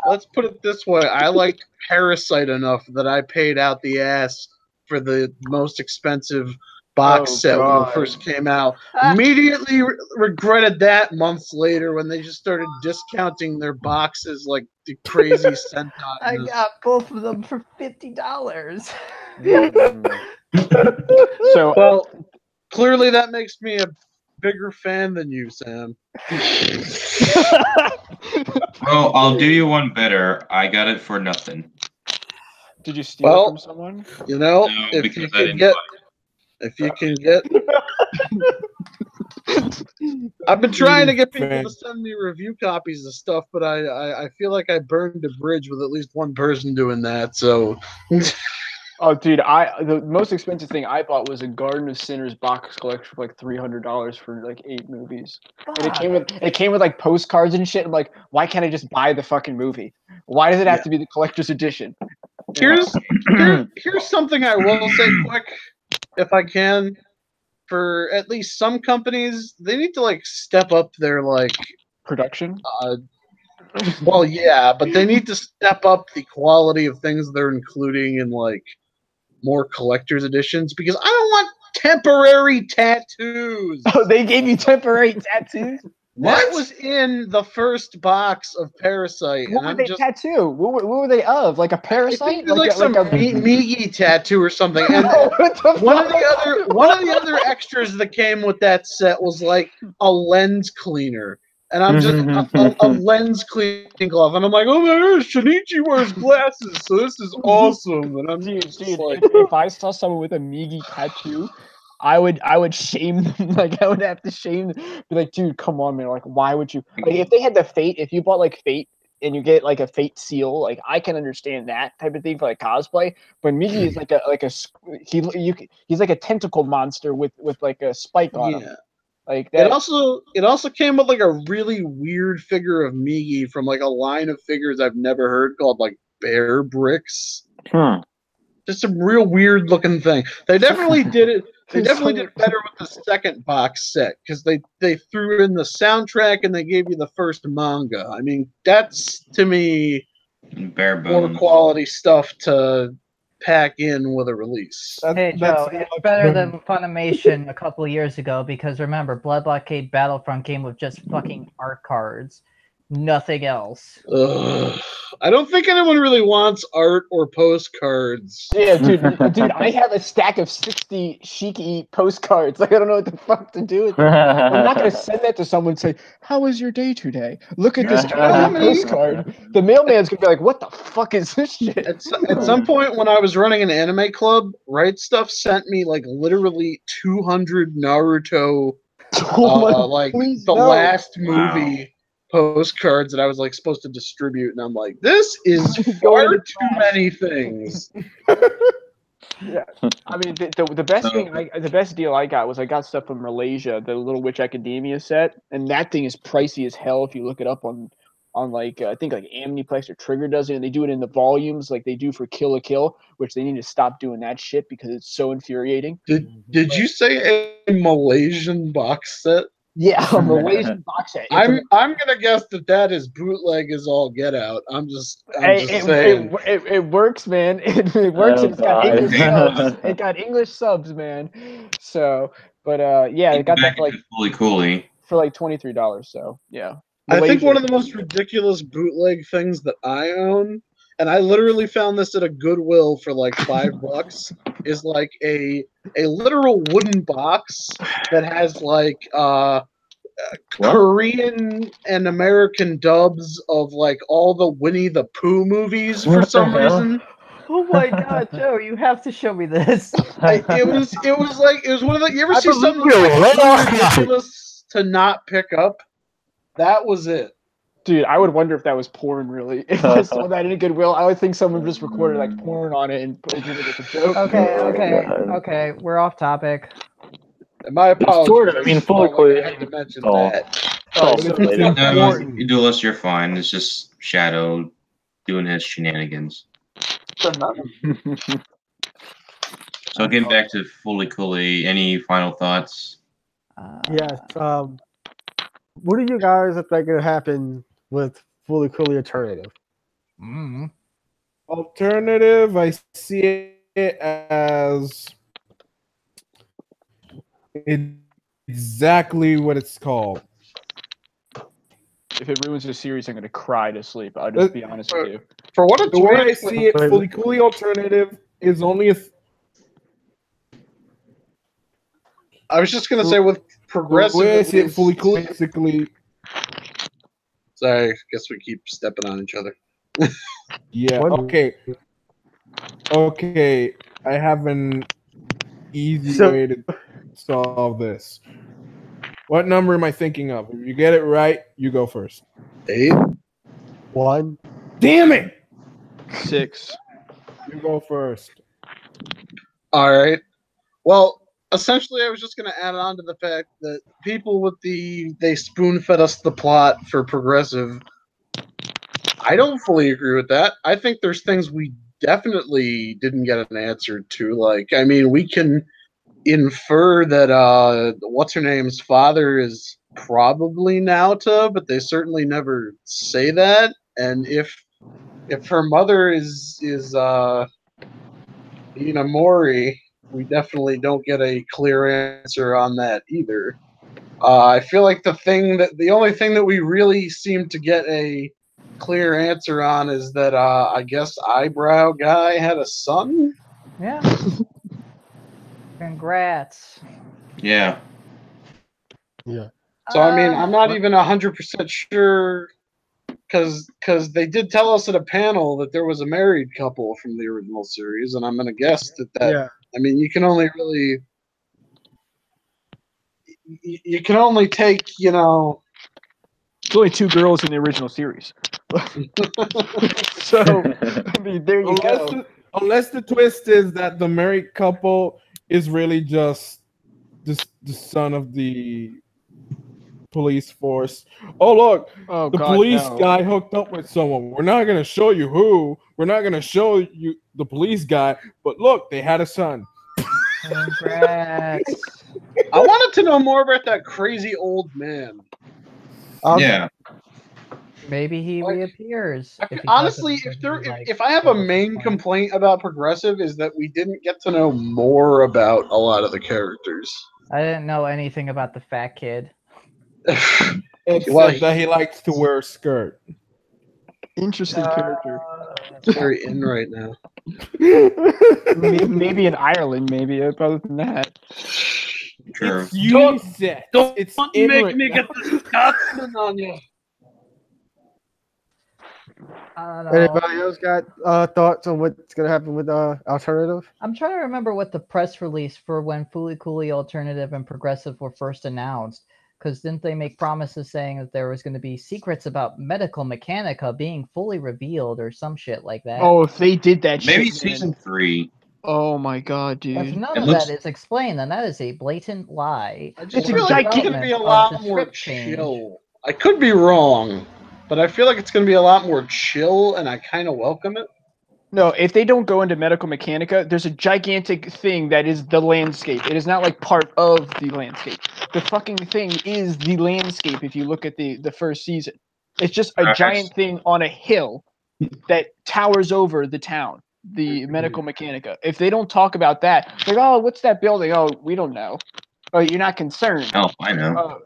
Let's put it this way. I like Parasite enough that I paid out the ass for the most expensive box set when it first came out. Immediately regretted that months later when they just started discounting their boxes like the crazy Sentai.
I got both of them for $50.
So,
well, clearly that makes me a bigger fan than you, Sam.
Well, I'll do you one better. I got it for nothing.
Did you steal it from someone?
You know,
No,
if
because
you
I
can
didn't
get,
buy
if you can get, I've been trying to get people to send me review copies of stuff, but I feel like I burned a bridge with at least one person doing that. So.
Oh, dude! The most expensive thing I bought was a Garden of Sinners box collection for like $300 for like 8 movies, and it came with like postcards and shit. I'm like, why can't I just buy the fucking movie? Why does it have to be the collector's edition?
Here's something I will say quick, if I can. For at least some companies, they need to like step up their like
production.
Well, yeah, but they need to step up the quality of things they're including in like more collector's editions, because I don't want temporary tattoos.
Oh, they gave you temporary tattoos?
That was in the first box of Parasite.
What were they tattoo? What were they of? Like a parasite?
I think it was like some Migi tattoo or something. And one of the other extras that came with that set was like a lens cleaner. And I'm just a lens cleaning glove, and I'm like, oh my gosh, Shinichi wears glasses, so this is awesome. And I'm
dude,
like,
if I saw someone with a Migi tattoo, I would shame them. Like I would have to shame them. Be like, dude, come on, man. Like, why would you? Like, if they had the Fate, if you bought like Fate and you get like a Fate seal, like I can understand that type of thing for like cosplay. But Migi is like he's like a tentacle monster with like a spike on him. Like that.
It also came with like a really weird figure of Migi from like a line of figures I've never heard called like Bear Bricks. Just a real weird looking thing. They definitely did it. They definitely did better with the second box set because they threw in the soundtrack and they gave you the first manga. I mean, that's to me
bare bones.
more quality stuff to pack in with a release.
Hey Joe, it's better than Funimation a couple of years ago, because remember, Blood Blockade Battlefront came with just fucking art cards. nothing else.
Ugh. I don't think anyone really wants art or postcards.
Yeah, dude, I have a stack of 60 Shiki postcards. Like, I don't know what the fuck to do with them. I'm not gonna send that to someone and say, "How was your day today? Look at this postcard." The mailman's gonna be like, "What the fuck is this shit?"
At some point when I was running an anime club, Right Stuff sent me like literally 200 Naruto, like
please,
the
no.
last movie postcards that I was like supposed to distribute, and I'm like, this is far
into
too many things.
Yeah, I mean the best thing, the best deal I got was I got stuff from Malaysia, the Little Witch Academia set, and that thing is pricey as hell if you look it up on like I think like Amniplex or Trigger does it, and they do it in the volumes like they do for Kill la Kill, which they need to stop doing that shit because it's so infuriating.
Did you say a Malaysian box set?
Yeah, a Malaysian box set.
I'm gonna guess that is bootleg as all get out. I'm just saying.
It works, man. It works. It's got English subs. It got English subs, man. So, but yeah, it got that for like $23. So yeah.
I think one of the most ridiculous bootleg things that I own, and I literally found this at a Goodwill for like $5, is like a literal wooden box that has like Korean and American dubs of like all the Winnie the Pooh movies for some reason.
Oh my god, Joe, you have to show me this.
It was one of the. You ever see something that's like ridiculous to not pick up? That was it.
Dude, I would wonder if that was porn, really. If I saw that in a Goodwill, I would think someone just recorded like porn on it and put it as a joke.
Okay, we're off topic.
And my apologies.
Sort of. I mean, fully.
I had to mention that.
No, you do list, you're fine. It's just Shadow doing his shenanigans. So getting back to Fully Cooley, any final thoughts?
Yes. What do you guys think going to happen with Fully Cooley Alternative?
Alternative, I see it as exactly what it's called.
If it ruins the series, I'm going to cry to sleep. I'll just be honest with you.
For what it's
The way I
worth,
see it, Fully Cooley Alternative is only a...
I was just going to say with Progressive...
The way I see it, Fully Cooley basically...
Sorry, I guess we keep stepping on each other.
Yeah, okay. Okay, I have an easy way to solve this. What number am I thinking of? If you get it right, you go first.
8.
1.
Damn it!
6.
You go first.
All right. Well, essentially, I was just going to add on to the fact that people with they spoon-fed us the plot for Progressive. I don't fully agree with that. I think there's things we definitely didn't get an answer to. Like, I mean, we can infer that what's-her-name's father is probably Naota, but they certainly never say that. And if her mother is Inamori, we definitely don't get a clear answer on that either. I feel like the only thing that we really seem to get a clear answer on is that I guess Eyebrow Guy had a son.
Yeah. Congrats.
Yeah.
Yeah.
So I mean, I'm not even 100% sure because they did tell us at a panel that there was a married couple from the original series, and I'm gonna guess that.
Yeah.
I mean, you can only really take,
There's only 2 girls in the original series. So, I mean, there you go.
Unless the twist is that the married couple is really just the son of the police force. Oh, look, the police guy hooked up with someone. We're not going to show you who. We're not going to show you the police guy. But look, they had a son.
Congrats.
I wanted to know more about that crazy old man.
Yeah.
Maybe he reappears.
Honestly, if I have a main complaint about Progressive is that we didn't get to know more about a lot of the characters.
I didn't know anything about the fat kid.
Except that he likes to wear a skirt.
Interesting character.
It's very in right now.
Maybe in Ireland, maybe. Other than that.
True.
It's unisex. It's in
make
right
me
now.
get the Scotsman on you.
I don't know.
Anybody else got thoughts on what's gonna happen with alternative?
I'm trying to remember what the press release for when Fooly Cooly Alternative and Progressive were first announced. Because didn't they make promises saying that there was going to be secrets about medical mechanica being fully revealed or some shit like that?
Oh, if they did that shit.
Maybe
man.
season 3.
Oh my god, dude.
If none
It
of
looks-
that is explained, then that is a blatant lie.
I just
It's
feel
a
like it's going to
development
be a
of
lot
the
more
script change.
chill. I could be wrong, but I feel like it's going to be a lot more chill, and I kind of welcome it.
No, if they don't go into medical mechanica, there's a gigantic thing that is the landscape. It is not like part of the landscape. The fucking thing is the landscape if you look at the first season. It's just a giant thing on a hill that towers over the town, the medical mechanica. If they don't talk about that, like, oh, what's that building? Oh, we don't know. Oh, you're not concerned.
Oh, I know.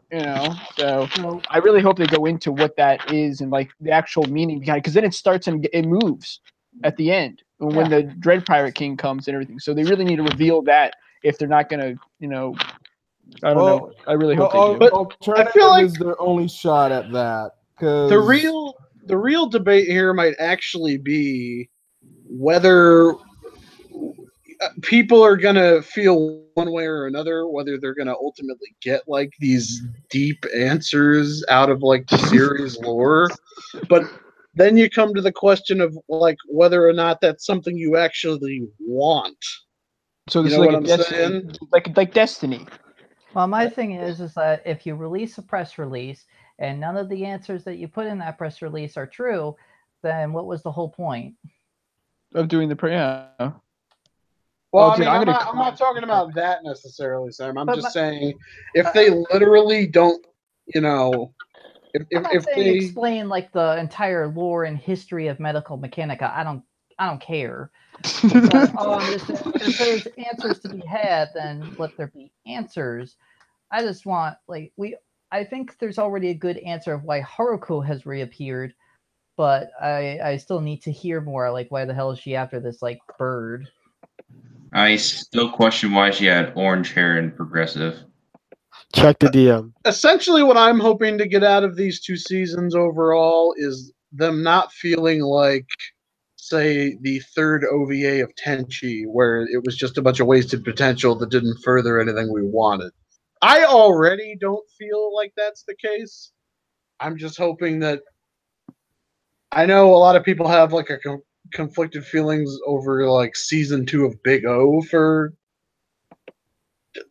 So I really hope they go into what that is and like the actual meaning behind it, because then it starts and it moves at the end when the Dread Pirate King comes and everything. So they really need to reveal that if they're not gonna, I don't know. I really hope they do.
But
Alternative
I feel like
is their only shot at that.
the real debate here might actually be whether people are going to feel one way or another, whether they're going to ultimately get like these deep answers out of like the series lore. But then you come to the question of like whether or not that's something you actually want.
So this
You know
is
what
like
I'm
a Destiny,
saying?
like Destiny.
Well, my thing is that if you release a press release and none of the answers that you put in that press release are true, then what was the whole point
of doing the
Well,
dude,
I'm not talking about that necessarily, Sam. I'm just saying if they literally don't,
I'm not
if
saying
they
explain like the entire lore and history of medical mechanica. I don't care. But, I'm just saying, if there's answers to be had, then let there be answers. I just want I think there's already a good answer of why Haruko has reappeared, but I still need to hear more. Like, why the hell is she after this like bird?
I still question why she had orange hair in Progressive.
Check the DM.
essentially what I'm hoping to get out of these two seasons overall is them not feeling like, say, the third OVA of Tenchi, where it was just a bunch of wasted potential that didn't further anything we wanted. I already don't feel like that's the case. I'm just hoping that. I know a lot of people have like a conflicted feelings over like season 2 of Big O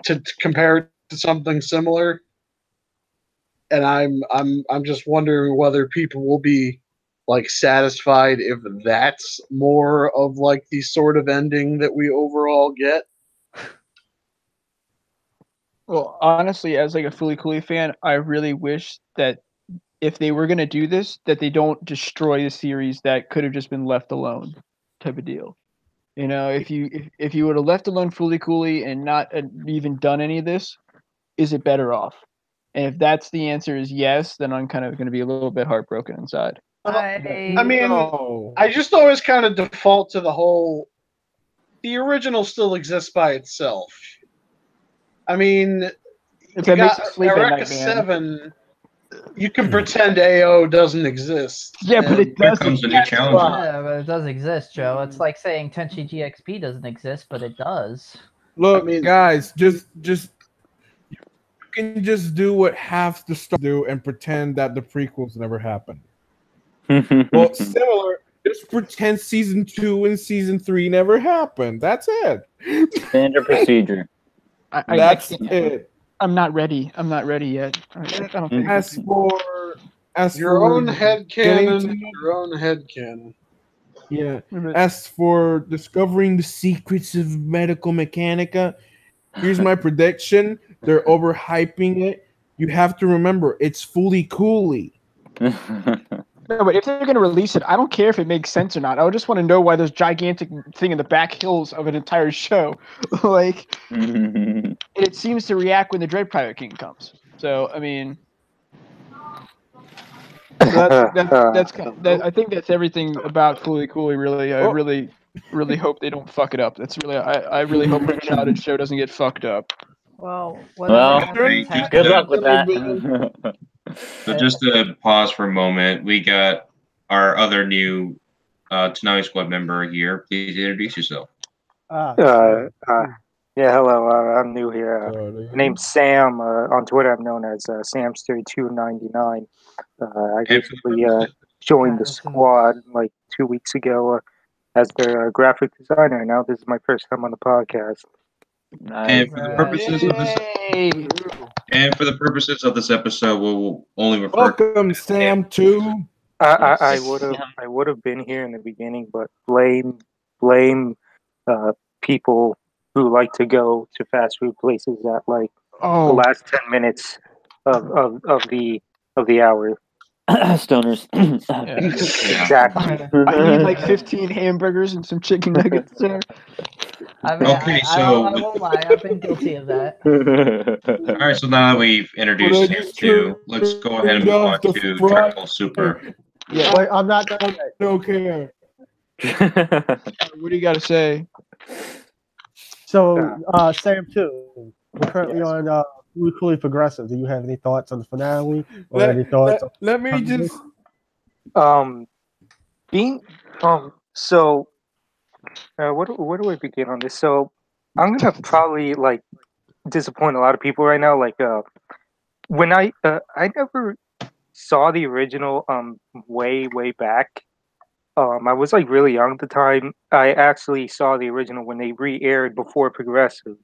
to compare it to something similar, and I'm just wondering whether people will be like satisfied if that's more of like the sort of ending that we overall get.
Well, honestly, as like a Fooly Cooly fan, I really wish that if they were gonna do this, that they don't destroy the series that could have just been left alone, type of deal. You know, if you would have left alone Fooly Cooly and not even done any of this, is it better off? And if that's the answer is yes, then I'm kind of going to be a little bit heartbroken inside.
I mean, I just always kind of default to the whole. The original still exists by itself. I mean,
If
you
that makes
got
you sleep at
Eureka
night, man.
7. You can pretend AO doesn't exist.
Yeah, but it
Here
does.
comes a new challenge.
Yeah, but it does exist, Joe. It's like saying Tenchi GXP doesn't exist, but it does.
Look,
I mean-
guys, just you can just do what half the stars do and pretend that the prequels never happened. Well, similar. Just pretend season 2 and season 3 never happened. That's it.
Standard procedure.
That's it.
I'm not ready. I'm not ready yet. I don't think.
As for
Your own
getting
headcanon,
to-
your own headcanon.
Yeah. As for discovering the secrets of medical mechanica, here's my prediction. They're overhyping it. You have to remember, it's Fooly Cooly.
No, but if they're going to release it, I don't care if it makes sense or not. I just want to know why there's gigantic thing in the back hills of an entire show. Like, it seems to react when the Dread Pirate King comes. So, I mean, I think that's everything about Fooly Cooly. Really, I really hope they don't fuck it up. That's really I really hope the childhood show doesn't get fucked up.
Well,
good luck with that.
So just to pause for a moment, we got our other new Toonami Squad member here. Please introduce yourself.
Yeah, hello. I'm new here. Name's Sam. On Twitter, I'm known as Samster299. I recently joined the squad like 2 weeks ago as their graphic designer. Now this is my first time on the podcast.
And for the purposes of this episode, we'll only refer.
Welcome, Sam. Too.
I would have been here in the beginning, but blame people who like to go to fast food places at like the last 10 minutes of the hour.
Stoners.
Exactly.
I need like 15 hamburgers and some chicken nuggets there.
I mean, I won't lie. I've been guilty of that.
All right, so now that we've introduced him to, let's go ahead and move on to Triple Super.
Yeah, wait, I'm not done yet.
Okay.
What do you got to say?
So, Sam, too. We're currently on Weekly Progressive. Do you have any thoughts on the finale? Or any thoughts?
Let me just.
So, where do I begin on this? So, I'm gonna probably like disappoint a lot of people right now. Like, when I never saw the original way back. I was like really young at the time. I actually saw the original when they re-aired before Progressive.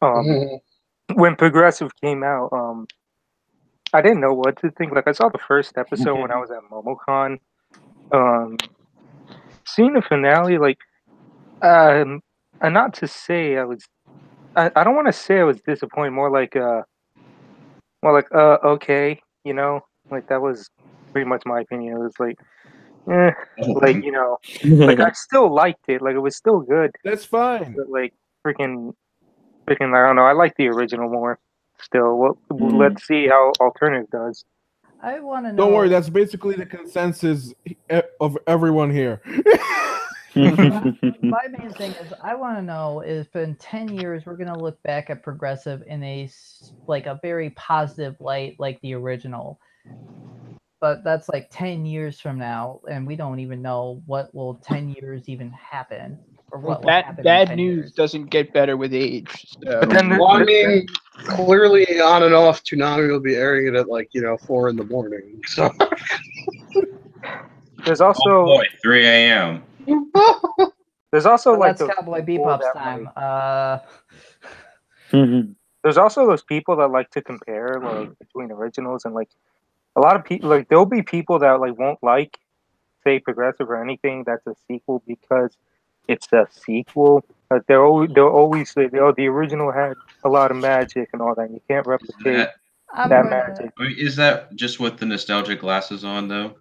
When Progressive came out, I didn't know what to think. Like I saw the first episode when I was at MomoCon. Seeing the finale, like, and not to say I was, I don't want to say I was disappointed. More like, okay, you know, like that was pretty much my opinion. It was like. Like you know, like I still liked it. Like it was still good.
That's fine.
But like freaking, I don't know. I like the original more. Still, well, let's see how Alternative does.
I want to know.
Don't worry. That's basically the consensus of everyone here.
My main thing is I want to know if in 10 years we're gonna look back at Progressive in a very positive light, like the original. But that's like 10 years from now, and we don't even know what will 10 years even happen. Or what will happen
bad news doesn't get better with age. So.
Well, I mean, clearly on and off, Toonami will be airing it at 4 in the morning. So
there's also
3 a.m.
There's also
that's Cowboy Bebop's time.
There's also those people that like to compare between originals and a lot of people, there'll be people that won't like, say, Progressive or anything that's a sequel because it's a sequel. They'll always say, "Oh, the original had a lot of magic and all that. You can't replicate that magic."
I mean, is that just with the nostalgia glasses on, though?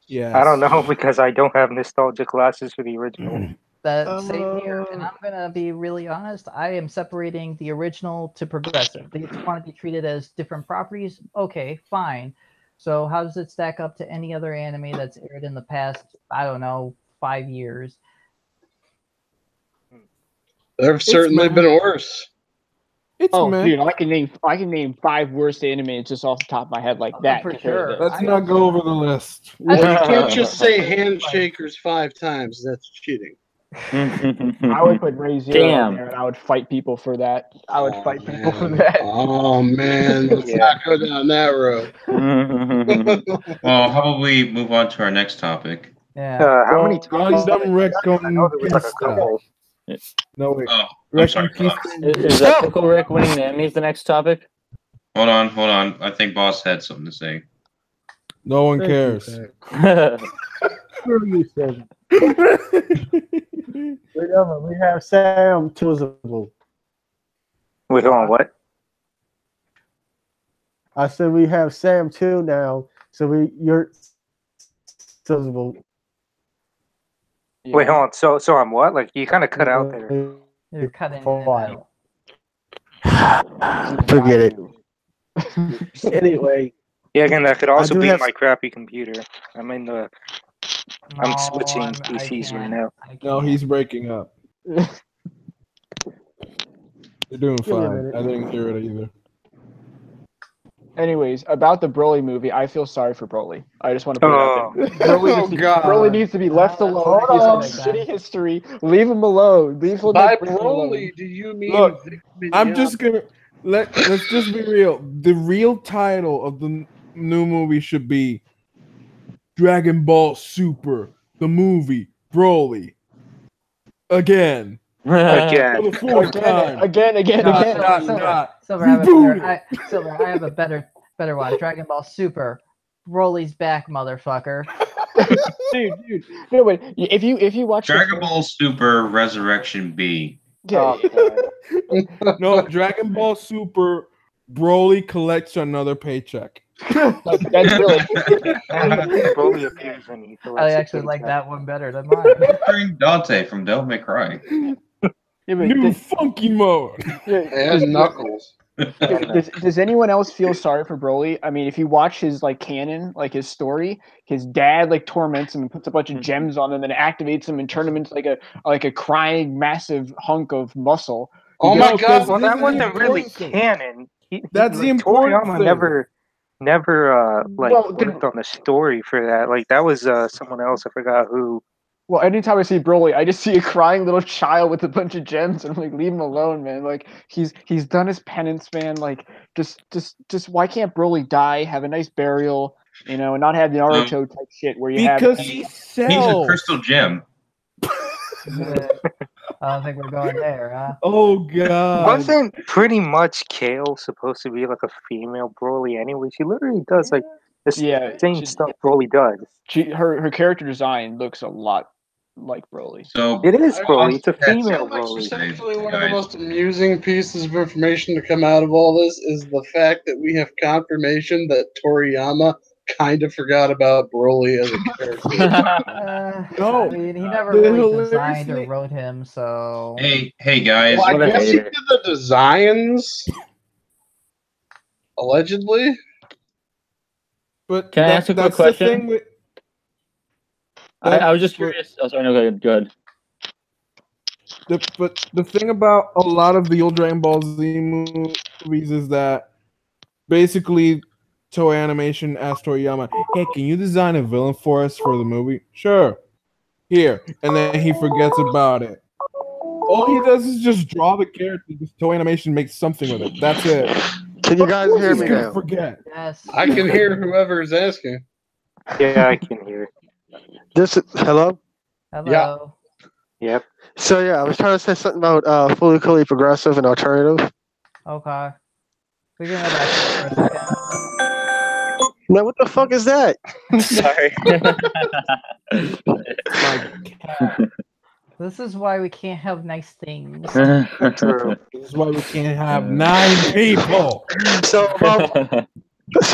Yeah.
I don't know because I don't have nostalgia glasses for the original.
Same here, and I'm gonna be really honest. I am separating the original to Progressive. They want to be treated as different properties. Okay, fine. So how does it stack up to any other anime that's aired in the past? I don't know, 5 years.
There have certainly been worse.
Dude, I can name 5 worst animes just off the top of my head like that.
For sure.
Let's not go over the list.
Well, you can't just say Handshakers 5 times. That's cheating.
I would put Ray Zero on there, and I would fight people for that.
Oh, man, let's not go down that road.
Well, how about we move on to our next topic?
Yeah.
How many
random No wait.
Oh, I'm sorry.
Is that Pickle Rick winning the Emmys the next topic?
Hold on. I think Boss had something to say.
No one cares.
We have Sam Tuzable.
Wait, hold on, what?
I said we have Sam 2 now, so you're Tuzable.
Yeah. Wait, hold on. So I'm what? Like you kind of cut out there.
You're cutting it
out. Forget it. Anyway,
Yeah, again, that could also
do
be
have-
my crappy computer. I'm in the. I'm
No,
switching
I
PCs right
can't.
now.
No, he's breaking up. You're doing
Give me a
fine.
minute.
I didn't hear it either.
Anyways, about the Broly movie, I feel sorry for Broly. I just want to put it out there.
Oh, God.
Broly needs to be left alone.
Hold
He has
on.
a shitty history. Leave him alone. Leave him
By
alone.
Broly, do you mean
Look,
Vic
I'm
Mignogna?
just gonna let's just be real. The real title of the new movie should be Dragon Ball Super, the movie Broly. Again.
Again.
For the fourth time.
Again.
Silver, I have a
Reboot
better, Silver, I have a better one. Dragon Ball Super. Broly's back, motherfucker.
dude. No, but if you watch
Dragon Ball Super Resurrection B.
Yeah,
No, Dragon Ball Super Broly collects another paycheck.
that's really.
Broly appears in he
I
collects
actually
the
like
paycheck.
that one better than mine.
Featuring Dante from Devil May Cry.
Yeah, but
New funky mode.
And Knuckles.
Does anyone else feel sorry for Broly? I mean, if you watch his like canon, like his story, his dad like torments him and puts a bunch of gems on him and activates him and turns him into like a crying massive hunk of muscle.
Oh my God!
Well, that
This is
wasn't really
important.
canon.
That's the important
Toriyama
thing.
never
Well,
worked on the story for that. Like that was someone else. I forgot who.
Well, anytime I see Broly, I just see a crying little child with a bunch of gems, and I'm like, leave him alone, man. Like he's done his penance, man. Like just why can't Broly die, have a nice burial, and not have the Naruto type shit where you
Because
have.
he
He's a
sells.
crystal gem.
I don't think we're going there, huh?
Oh God.
Wasn't pretty much Kale supposed to be like a female Broly anyway? She literally does like the same stuff Broly does.
Her character design looks a lot like Broly.
So
It is Broly. It's a
That's-
female
Like,
Broly.
essentially, one of the most amusing pieces of information to come out of all this is the fact that we have confirmation that Toriyama kind of forgot about Broly as a character.
No,
I mean, he never
the
really
hilarious
designed or
thing-
wrote him, so.
hey guys.
Well,
What
I
a
guess he
hater.
did the designs, allegedly.
But
Can I ask a quick
that's the
question?
thing with-
I was just
but-
curious. Oh, sorry, no, go ahead.
But the thing about a lot of the old Dragon Ball Z movies is that basically Toei Animation asked Toriyama, "Hey, can you design a villain for us for the movie?" Sure. Here, and then he forgets about it. All he does is just draw the character. Because Toei Animation makes something with it. That's it.
Can you guys hear
He's
me
gonna
now?
forget.
Yes.
I can hear whoever is asking.
Yeah, I can hear.
Hello?
Hello.
Yep.
So yeah, I was trying to say something about fully progressive and alternative.
Okay. We can go back to it for a second.
Now what the fuck is that?
Sorry.
This is why we can't have nice things.
True.
This is why we can't have 9 people.
So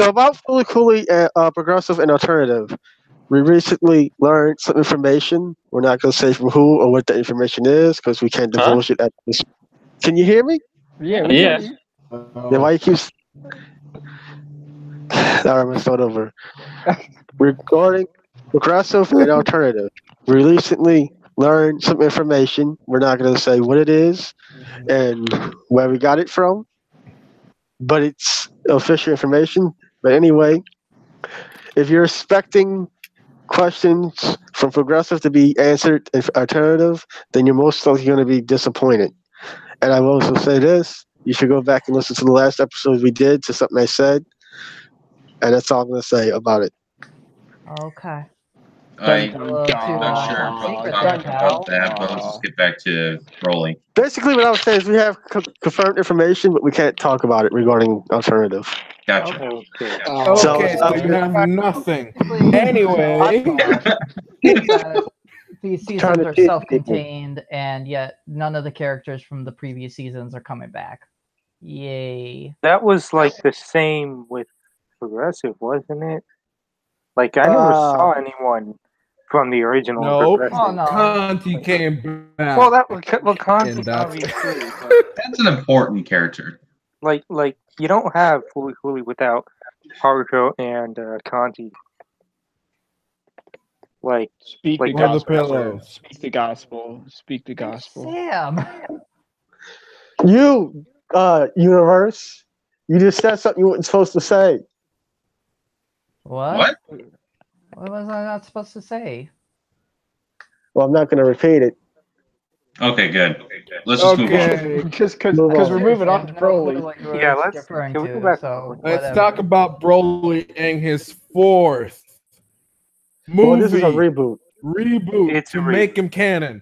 about fully progressive and alternative, we recently learned some information. We're not going to say from who or what the information is because we can't divulge it at this. Can you hear me?
Yeah.
Yeah.
Then why you keep? All right, I'm gonna start over. Regarding progressive and alternative, we recently learned some information. We're not going to say what it is and where we got it from, but it's official information. But anyway, if you're expecting questions from progressive to be answered in alternative, then you're most likely going to be disappointed. And I will also say this: you should go back and listen to the last episode we did to something I said, and that's all I'm going to say about it.
Okay.
I'm
Hello
not sure
to
what
Secret
topic
then,
about
pal.
that, but let's just get back to Broly.
Basically, what I was saying is we have confirmed information, but we can't talk about it regarding alternative.
Gotcha.
Okay.
So,
Okay, so you have nothing. Anyway.
These seasons
Trying to
are
teach
self-contained, and yet none of the characters from the previous seasons are coming back. Yay.
That was like the same with Progressive, wasn't it? Like I never saw anyone from the original
No,
Progressive.
Oh, no.
Conti came back.
Well, Conti
And that's-
obviously, but
That's an important character.
like you don't have Fooly Cooly without Haruko and Kanji. Like,
Speak
like
the
Or the
gospel.
pillow.
Speak the gospel. Speak the gospel.
Sam.
You, universe, you just said something you weren't supposed to say.
What? What was I not supposed to say?
Well, I'm not going to repeat it.
Okay, good. Let's just move on.
Okay,
Because
Move on.
we're moving on to
Sam, no clue
Broly.
what you were
Yeah, let's-
referring
can we go
to,
back to
so
Broly?
let's
whatever.
talk about Broly and his fourth
Well, this is a
movie
reboot.
It's
to
a
make him canon.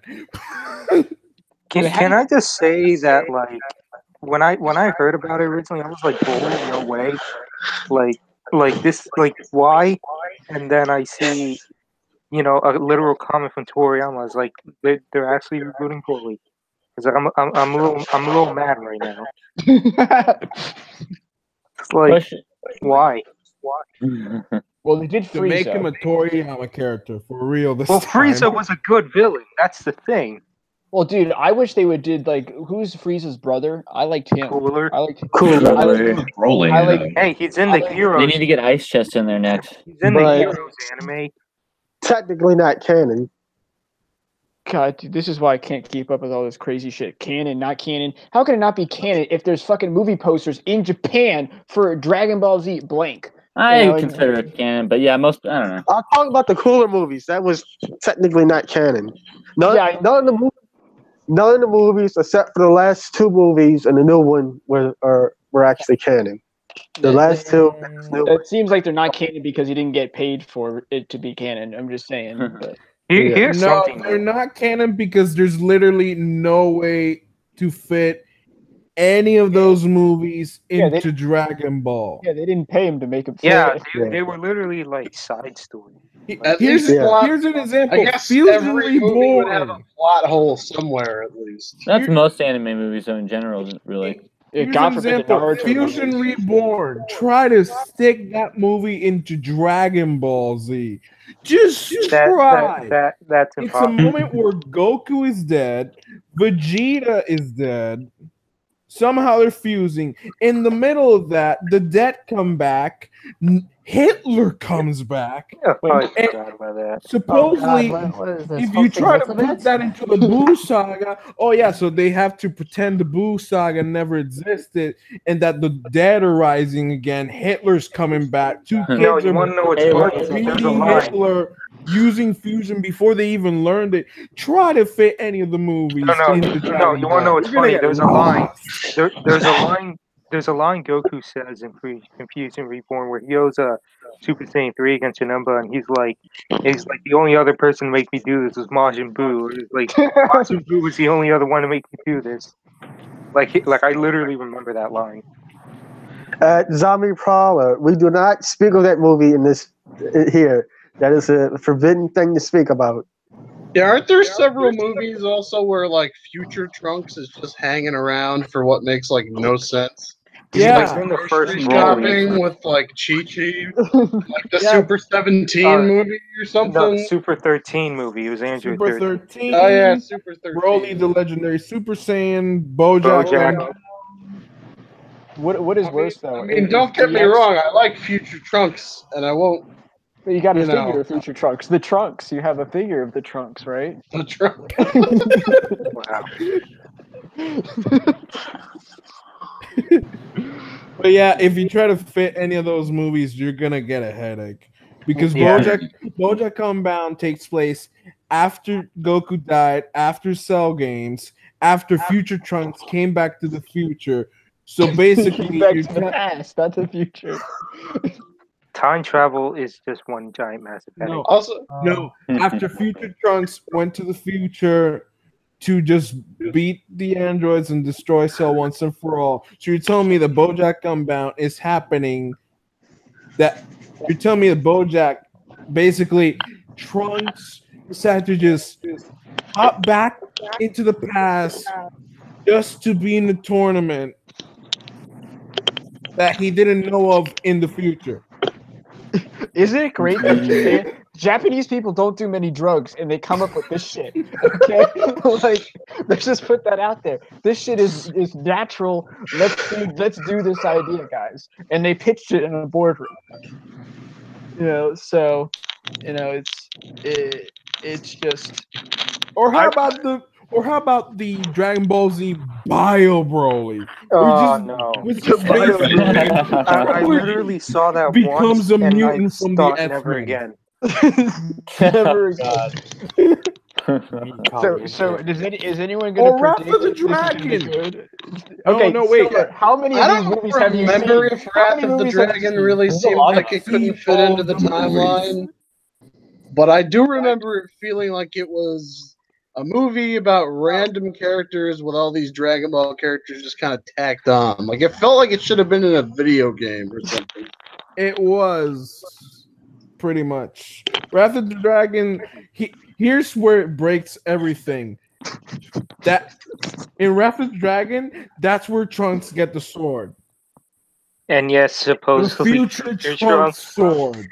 Can I just say that, like, when I heard about it originally, I was like, Broly, no way. Like this, like, why? And then I see, you know, a literal comment from Toriyama. I was like, they're actually rebooting Broly. Because I'm a little mad right now. It's like,
Question.
why?
Well, they did
To make him
Frieza.
a Toriyama character for real this
Well,
time.
Frieza was a good villain. That's the thing.
Well, dude, I wish they would did like who's Frieza's brother? I liked him.
Cooler.
I liked
Cooler.
I like-
Rolling.
I like-
Hey, he's in
I
the
like-
Heroes.
They need to get Ice Chest in there next.
He's in the
But-
Heroes anime.
Technically not canon.
God, dude, this is why I can't keep up with all this crazy shit. Canon, not canon. How can it not be canon if there's fucking movie posters in Japan for Dragon Ball Z blank?
I
You know,
consider it canon, but yeah, most I don't know.
I'll talk about the Cooler movies. That was technically not canon. None of the movies, except for the last two movies and the new one, were actually canon. The last two.
It seems like they're not canon because he didn't get paid for it to be canon. I'm just saying. But
Here's
No,
something.
they're not canon because there's literally no way to fit any of those movies
Yeah,
into Dragon Ball.
yeah, they didn't pay him to make him.
Yeah,
Yeah.
they were literally like side story.
At
Here's,
least plot-
here's an example.
I guess
Fusion
every movie would have a
Reborn.
plot hole somewhere at least.
That's most anime movies, though, in general, really.
Here's
God
an
forbid the
example.
Naruto
Fusion
movies.
Reborn. Try to stick that movie into Dragon Ball Z. Just try.
That's
It's a
impossible.
moment where Goku is dead, Vegeta is dead. Somehow they're fusing. In the middle of that, the dead come back. Hitler comes back.
Oh, I
And
forgot about that.
supposedly,
what is this?
if you try to
Posting
put that into the Boo saga, oh yeah, so they have to pretend the Boo saga never existed and that the dead are rising again. Hitler's coming back. Two kids
No, you
are
want to know what's
Hey,
funny? There's a
meeting
line.
Hitler using fusion before they even learned it. Try to fit any of the movies.
No,
into Dragon
you want to know
Ball.
what's
You're gonna
funny?
get
There's a line.
lost.
There's a line. There's a line Goku says in Fusion Reborn where he goes Super Saiyan 3 against Janemba, and he's like the only other person to make me do this was Majin Buu. He's like Majin Buu was the only other one to make me do this. Like I literally remember that line.
Zombie Prowler. We do not speak of that movie in this here. That is a forbidden thing to speak about.
Yeah, aren't there several movies also where like Future Trunks is just hanging around for what makes like no sense?
Yeah.
Like
in the first
grocery
movie.
shopping with like Chi-Chi, like the
Yeah.
Super 17 movie or
No,
something.
the Super 13 movie. It was Andrew
Super
13.
13.
Oh yeah, Super 13.
Broly, the legendary Super Saiyan, BoJack.
BoJack.
what is worse though?
I mean, don't get me wrong. I like Future Trunks, and I won't.
You got a
you know.
figure of Future Trunks. The Trunks. You have a figure of the Trunks, right?
The trunk.
Wow.
But yeah, if you try to fit any of those movies, you're gonna get a headache because
Yeah.
BoJack Unbound takes place after Goku died, after Cell Games, after Future Trunks came back to the future. So basically,
back
you're
to the past, not to the future.
Time travel is just one giant massive headache.
no,
Also,
no. After Future Trunks went to the future to just beat the androids and destroy Cell once and for all. So you're telling me the BoJack Unbound is happening? That you're telling me the BoJack basically Trunks decided to just hop back into the past just to be in the tournament that he didn't know of in the future.
Isn't it great that Japan,
Japanese people don't do many drugs, and they come up with this shit. Okay, like let's just put that out there. This shit is natural. Let's do this idea, guys. And they pitched it in a boardroom. So it's just.
Or how about the Dragon Ball Z Bio Broly?
Oh no! I literally saw that
becomes
once,
a
and
mutant
I
from
thought
the
never
X-Men.
again.
Never again. So is anyone going to
Wrath
predict
of the
if this is gonna be
Dragon?
good? Okay,
No, wait.
Silver, how many
I
of these
don't
movies have you seen?
remember if
How
Wrath
many
of the
movies have you
Dragon
seen?
really
There's a
seemed
lot
like
of
it couldn't
seen
fit
all
into the
the movies.
timeline. But I do remember it feeling like it was a movie about random characters with all these Dragon Ball characters just kind of tacked on. Like it felt like it should have been in a video game or something.
It was pretty much Wrath of the Dragon. Here's where it breaks everything. That in Wrath of the Dragon, that's where Trunks get the sword.
And yes,
The
supposedly
future Trunks sword.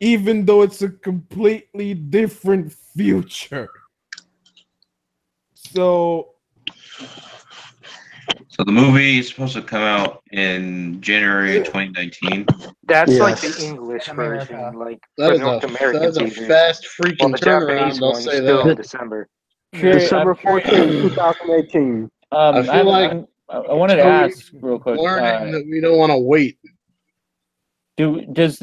Even though it's a completely different future. So
the movie is supposed to come out in January 2019.
That's like
Yes.
the English
America.
version, like
That
for
is
North American
that is a
theaters.
fast
Well,
freaking
the Japanese
turnaround. I'll
one's
say
still in
that.
December.
December 14th, 2018.
I
feel like
I wanted to ask real quick.
Learning that we don't want to wait.
Do you guys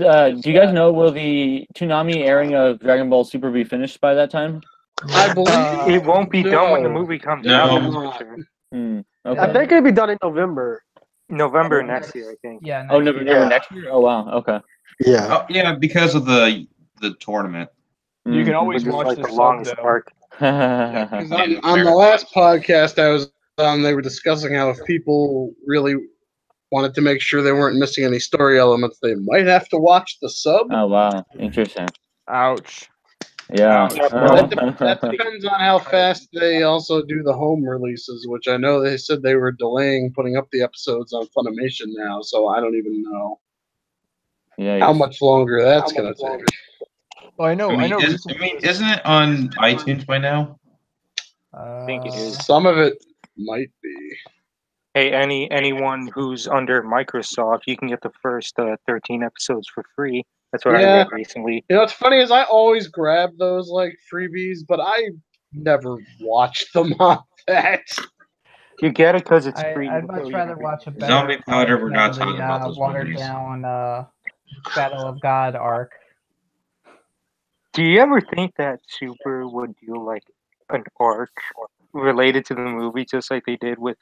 know, will the Toonami airing of Dragon Ball Super be finished by that time?
I believe
It won't be done when the
no.
movie comes
No.
out. That's for sure.
Okay.
I think it'll be done in November.
November next year, I think.
Yeah.
Oh, November next year? Oh, wow. Okay.
Yeah.
Oh, yeah, because of the tournament.
You can always
Which is
watch
like
the
the
sub,
longest
though.
arc.
On the last podcast I was on, they were discussing how if people really wanted to make sure they weren't missing any story elements, they might have to watch the sub.
Oh, wow. Interesting.
Ouch.
Yeah.
That depends on how fast they also do the home releases, which I know they said they were delaying putting up the episodes on Funimation now, so I don't even know how much longer that's going to take.
Well, I know.
Isn't it on iTunes by now?
I think it is.
Some of it might be.
Hey, anyone who's under Microsoft, you can get the first 13 episodes for free. That's what I read recently.
You know, what's funny is I always grab those like freebies, but I never watch them on that.
You get it because it's free.
I'd much rather watch a better
Zombie Powder, we're not
than
talking about those
watered
movies.
down Battle of God arc.
Do you ever think that Super would do like an arc related to the movie, just like they did with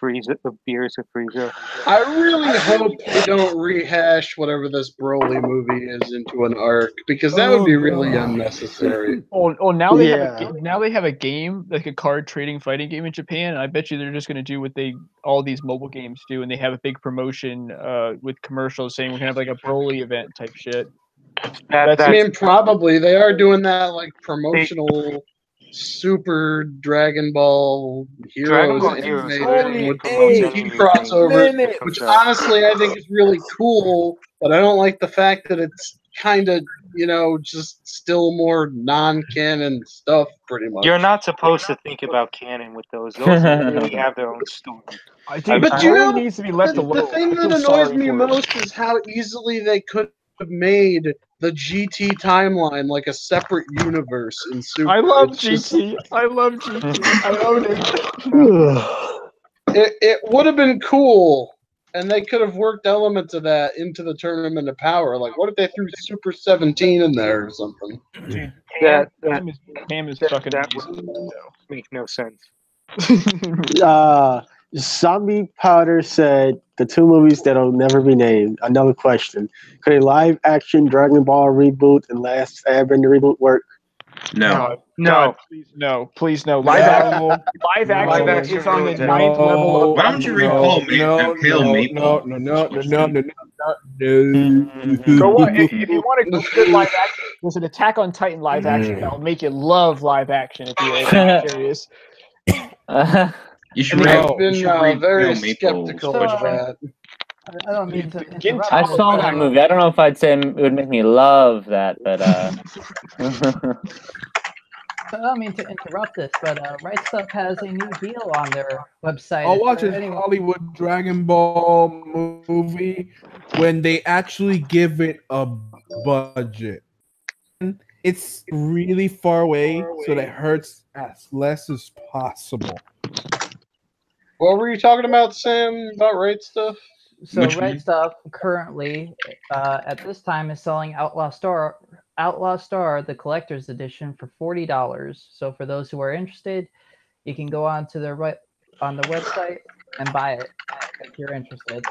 Frieza, the Beers of Frieza?
I really hope they don't rehash whatever this Broly movie is into an arc, because that would be really unnecessary.
Now they have a game, like a card trading fighting game in Japan, and I bet you they're just going to do what all these mobile games do, and they have a big promotion with commercials saying we're going to have like a Broly event type shit.
I mean, probably they are doing that like promotional Super Dragon Ball Heroes animated with the crossover, which honestly I think is really cool, but I don't like the fact that it's kind of, just still more non-canon stuff, pretty much.
You're not supposed to think about canon with those. Those really have their own story.
But
needs to be left alone.
The thing that annoys me most is how easily they could have made the GT timeline like a separate universe in Super.
I love GT. I love GT. I own it.
It would have been cool, and they could have worked elements of that into the Tournament of Power. Like, what if they threw Super 17 in there or something?
Dude, Cam is fucking.
That would make no sense.
Zombie Powder said the two movies that'll never be named. Another question: could a live-action Dragon Ball reboot and Last Airbender reboot work?
No.
No. Please no. Live action is on the ninth level.
Why don't you recall Maple?
No.
Go on. If you want a good live action, there's an Attack on Titan live action that will make you love live action if you're serious.
You should have been very skeptical of that.
I don't mean to
Begin
interrupt.
I
to-
saw that movie. I don't know if I'd say it would make me love that, but
I don't mean to interrupt this, but Right Stuff has a new deal on their website.
I'll
If
watch a
anyone-
Hollywood Dragon Ball movie when they actually give it a budget. It's really far away, so that hurts as less as possible.
What were you talking about, Sam? About Right Stuff?
So
Which
Right
one?
Stuff currently, at this time, is selling Outlaw Star, the collector's edition, for $40. So for those who are interested, you can go on to their on the website and buy it if you're interested.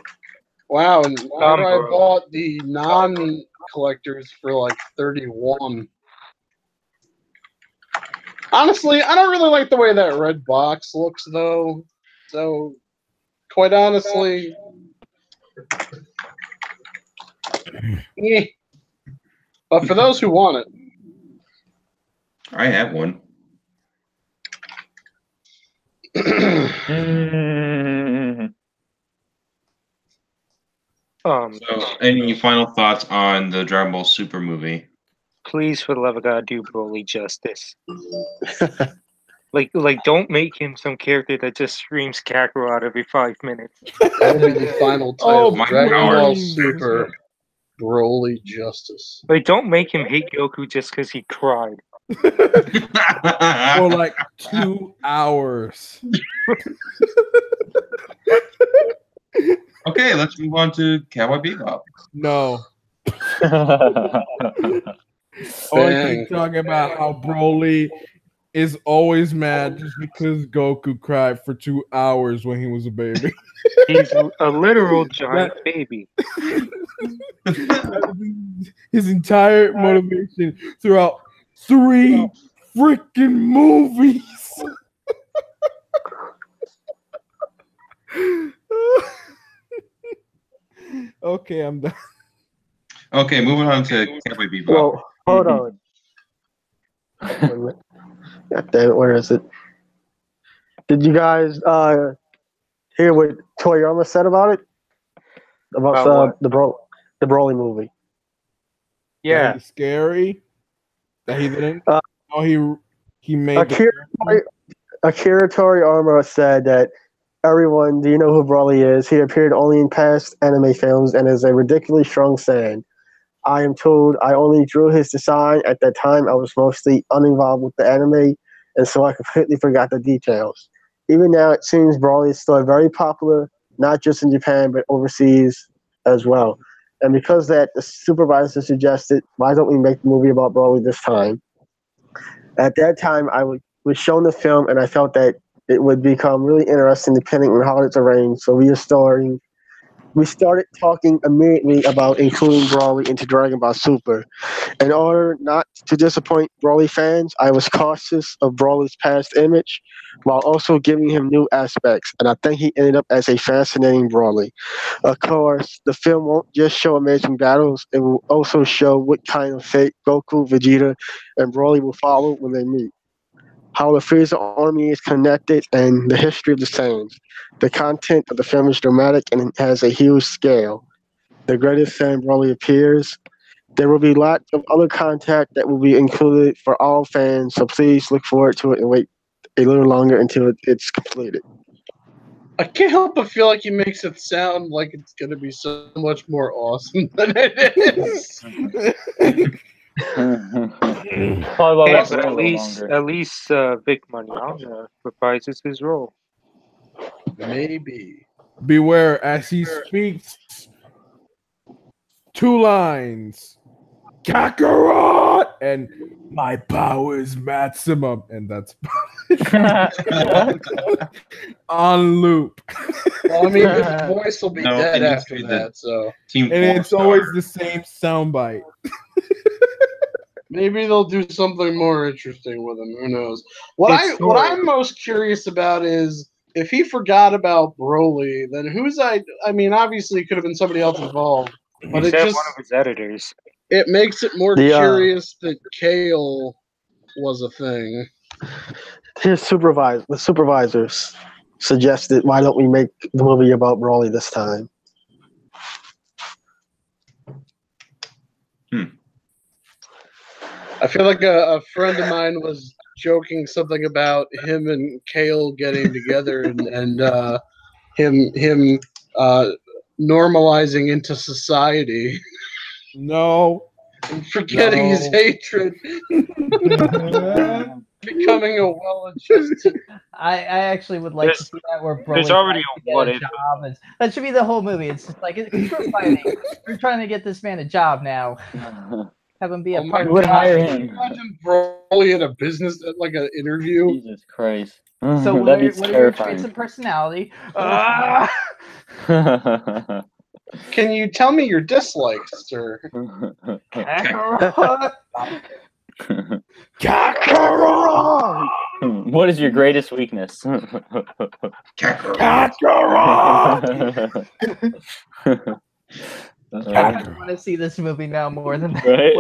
Wow, and I
bro.
bought the non-collectors for like 31. Honestly, I don't really like the way that red box looks, though. So, quite honestly, eh. But for those who want it,
I have one. So, any final thoughts on the Dragon Ball Super movie?
Please, for the love of God, do Broly justice. Like, don't make him some character that just screams Kakarot every 5 minutes.
that'll be the final title:
my
Dragon Ball
please.
Super Broly Justice.
Like, don't make him hate Goku just because he cried.
For like 2 hours.
Okay, let's move on to Cowboy Bebop.
No. Or I keep talking about how Broly is always mad just because Goku cried for 2 hours when he was a baby.
He's a literal giant baby.
His entire motivation throughout 3 freaking movies. Okay, I'm done.
Okay, moving on to Cowboy Bebop.
Well, hold on. God damn it, where is it? Did you guys hear what Toyama said about it? About the Broly movie.
Yeah.
That he's scary. That he didn't. He made
Akira Toriyama said that everyone, do you know who Broly is? He appeared only in past anime films and is a ridiculously strong fan. I am told I only drew his design. At that time, I was mostly uninvolved with the anime, and so I completely forgot the details. Even now, it seems Broly is still very popular, not just in Japan, but overseas as well. And because that, the supervisor suggested, why don't we make the movie about Broly this time? At that time, I was shown the film, and I felt that it would become really interesting depending on how it's arranged. So we started talking immediately about including Broly into Dragon Ball Super. In order not to disappoint Broly fans, I was cautious of Broly's past image while also giving him new aspects, and I think he ended up as a fascinating Broly. Of course, the film won't just show amazing battles, it will also show what kind of fate Goku, Vegeta, and Broly will follow when they meet. How the Frieza army is connected, and the history of the Saiyans. The content of the film is dramatic and it has a huge scale. The greatest Saiyan Broly appears. There will be lots of other content that will be included for all fans, so please look forward to it and wait a little longer until it's completed.
I can't help but feel like he makes it sound like it's going to be so much more awesome than it is.
Probably
Hey,
won't
but
a little
at least Vic Mignogna reprises his role.
Maybe.
Beware as he speaks 2 lines. Kakarot! And my power is maximum. And that's on loop.
Well, I mean, his voice will be
No,
dead
it needs
after
to be the
that, so
Team
And it's
4-star.
always the same soundbite.
maybe they'll do something more interesting with him. Who knows? What I'm most curious about is if he forgot about Broly, then I mean, obviously it could have been somebody else involved, but
He's
it
one
just
of his editors.
it makes it more
The,
curious that Kale was a thing.
The supervisors suggested, why don't we make the movie about Broly this time?
I feel like a friend of mine was joking something about him and Kale getting together and him normalizing into society
No.
and forgetting his hatred, becoming a well-adjusted.
I actually would like to
There's-
see that where
there's
Broly
already
tries to
a
get
what
a
if.
job. That should be the whole movie. It's just like because we're fighting, we're trying to get this man a job now. Have him be a
Oh my
part.
Who would hire
Can
him?
you imagine Broly at a business at like an interview?
Jesus Christ.
So what
That'd
are,
be
what are your traits
terrifying.
and personality? Ah!
Can you tell me your dislikes, sir?
Kakarot!
Kakarot!
What is your greatest weakness?
Kakarot!
I want to see this movie now more than
Right?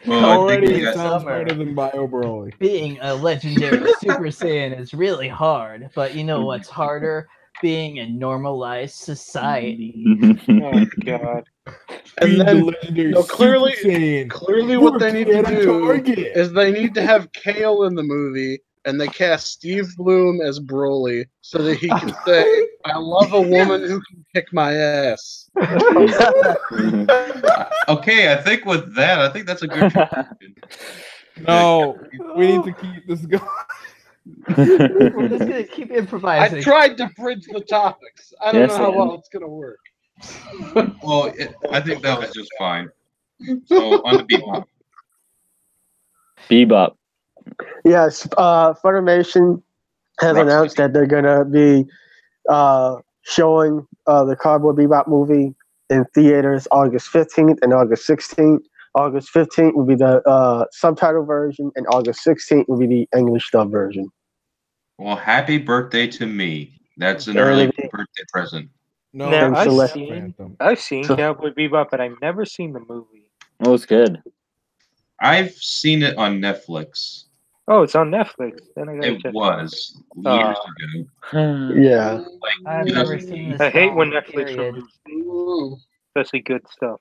Well,
Already
I think
it sounds
Summer.
better than Bio Broly.
Being a legendary Super Saiyan is really hard, but you know what's harder? Being in normalized society.
Oh God.
And
Being the
then,
legendary
no, clearly,
Super Saiyan.
clearly, what they
Working
need to
at a
do
Target.
is they need to have Kale in the movie, and they cast Steve Bloom as Broly, so that he can say, "I love a woman who can kick my ass."
Okay, I think with that, I think that's a good choice.
No, we need to keep this going.
We're just gonna keep
I
improvising.
tried to bridge the topics. I don't
Yes,
know how
Ian.
well it's gonna work.
Well, I think that was just fine. So on the Bebop.
Bebop.
Yes, Funimation has
Rocksteady.
announced that they're gonna be showing the Cowboy Bebop movie in theaters August 15th and August 16th. August 15th will be the subtitle version, and August 16th will be the English dub version.
Well, happy birthday to me. That's an
There
early
it is.
birthday present.
No,
Now,
Thanks
I've
for letting-
seen,
Phantom.
I've seen Cowboy Bebop, but I've never seen the movie.
That was good.
I've seen it on Netflix.
Oh, it's on Netflix. Then I gotta
It
check.
was years ago.
Yeah.
I've never seen this.
I hate when
film,
Netflix
period.
releases, especially good stuff.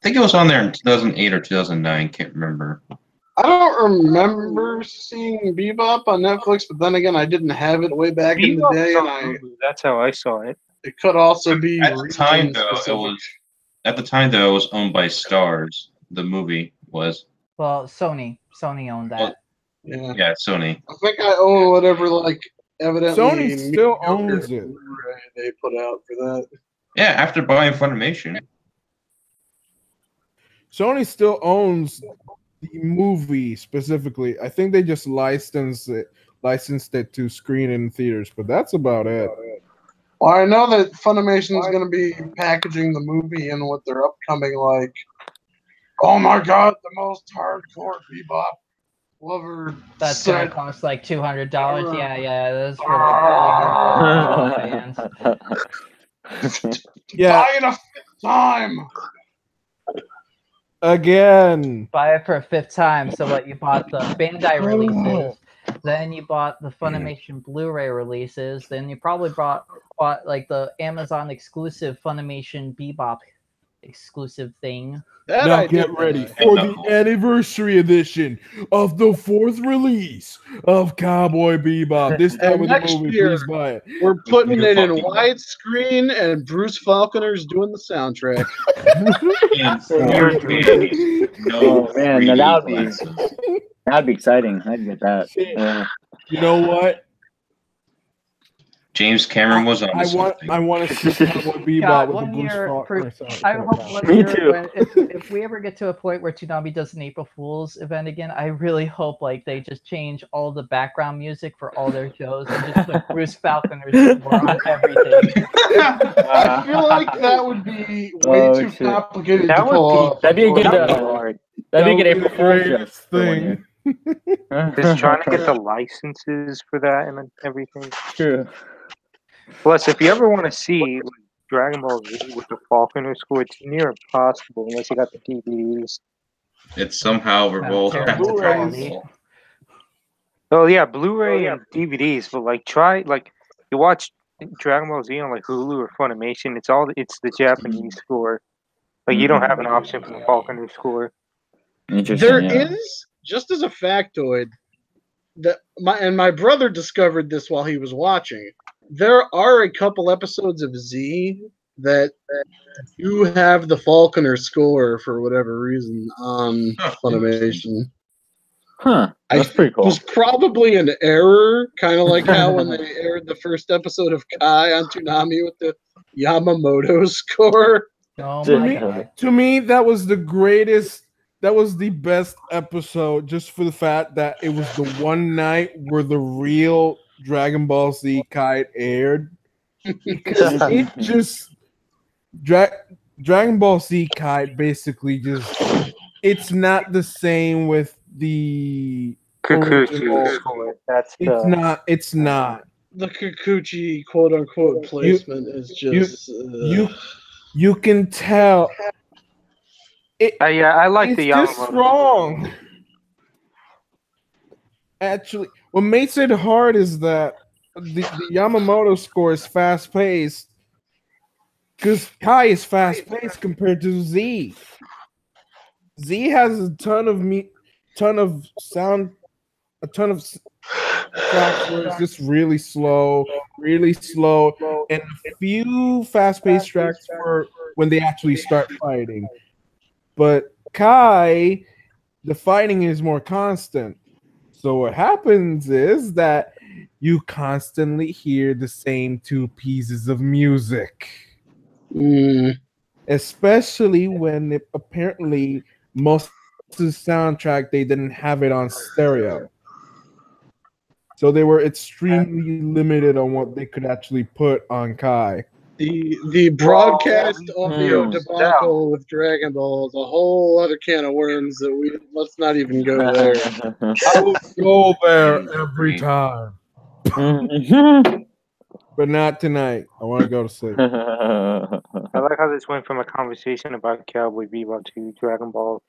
I think it was on there in 2008 or 2009. Can't remember.
I don't remember seeing Bebop on Netflix, but then again, I didn't have it way back in the
Bebop's
day,
on
and
Hulu. That's how I saw it.
it could also be
At the time,
region
though,
specific.
At the time, though, it was owned by Stars. The movie was.
Well, Sony owned that.
Yeah.
Yeah, Sony.
I think I own whatever, like, evidently
Sony still
mediocre
owns it.
Blu-ray they put out for that.
Yeah, after buying Funimation.
Sony still owns the movie specifically. I think they just licensed it to screen in theaters, but that's about it.
Well, I know that Funimation is going to be packaging the movie in with their upcoming, like, oh my god, the most hardcore Bebop lover
That's gonna
set.
cost like $200. Yeah, that's for like really hardcore fans.
Yeah,
Buy it a fifth time.
again.
Buy it for a fifth time. So what? You bought the Bandai releases, then you bought the Funimation Blu-ray releases, then you probably bought like the Amazon exclusive Funimation Bebop exclusive thing.
That
Now
I
get
did
ready
buy.
for the anniversary edition of the 4th release of Cowboy Bebop. This time
And
with the
next
movie,
year-
please buy it.
We're putting it in
Fucking-
widescreen, and Bruce Falconer's doing the soundtrack.
Oh man, now
3D glasses.
that'd be exciting. I'd get that.
You know what?
James Cameron was on
I
something.
want to see Cowboy Bebop
God,
with the
one
Bruce
year
Faulkner
for-
sound.
I hope one
Me
year
too.
when, if we ever get to a point where Toonami does an April Fool's event again, I really hope like they just change all the background music for all their shows and just put Bruce Falconer's score on everything.
I feel like that would be way
Oh,
too
shit.
complicated
That
to
would
pull
be-
off.
That'd be a good.
That'd be
That'd be a
That
good
would be
April
the
Fool's
greatest
joke for one
thing.
year.
Just trying to get the licenses for that and everything.
True.
Plus, if you ever want to see like, Dragon Ball Z with the Falconer score, it's near impossible unless you got the DVDs.
It somehow revolves
terrible
around
Blu-rays.
Dragon Ball.
Oh yeah, Blu-ray and DVDs, but like try like you watch Dragon Ball Z on like Hulu or Funimation, it's the Japanese score. Like you don't have an option for the Falconer score.
There is, just as a factoid, that my brother discovered this while he was watching. There are a couple episodes of Z that do have the Falconer score for whatever reason on Funimation.
Huh. That's pretty cool.
It was probably an error, kind of like how when they aired the first episode of Kai on Toonami with the Yamamoto score.
Oh
To
my
me,
god.
to me, that was the greatest. That was the best episode, just for the fact that it was the one night where the real Dragon Ball Z Kai aired. Because it just Dragon Ball Z Kai basically just it's not the same with the original.
Kikuchi score. That's
It's not.
The Kikuchi quote unquote placement is just
you can tell.
Yeah, I like the
It's just
Yamamoto.
wrong. Actually, what makes it hard is that the Yamamoto score is fast paced because Kai is fast paced compared to Z. Z has a ton of sound, a ton of tracks where it's just really slow, and a few fast paced tracks for when they actually start fighting. But Kai, the fighting is more constant. So what happens is that you constantly hear the same two pieces of music. Especially when apparently most of the soundtrack, they didn't have it on stereo. So they were extremely limited on what they could actually put on Kai.
The broadcast audio debacle with Dragon Ball is a whole other can of worms that let's not even go there.
I will go there every time. But not tonight. I want to go to sleep.
I like how this went from a conversation about Cowboy Bebop to Dragon Ball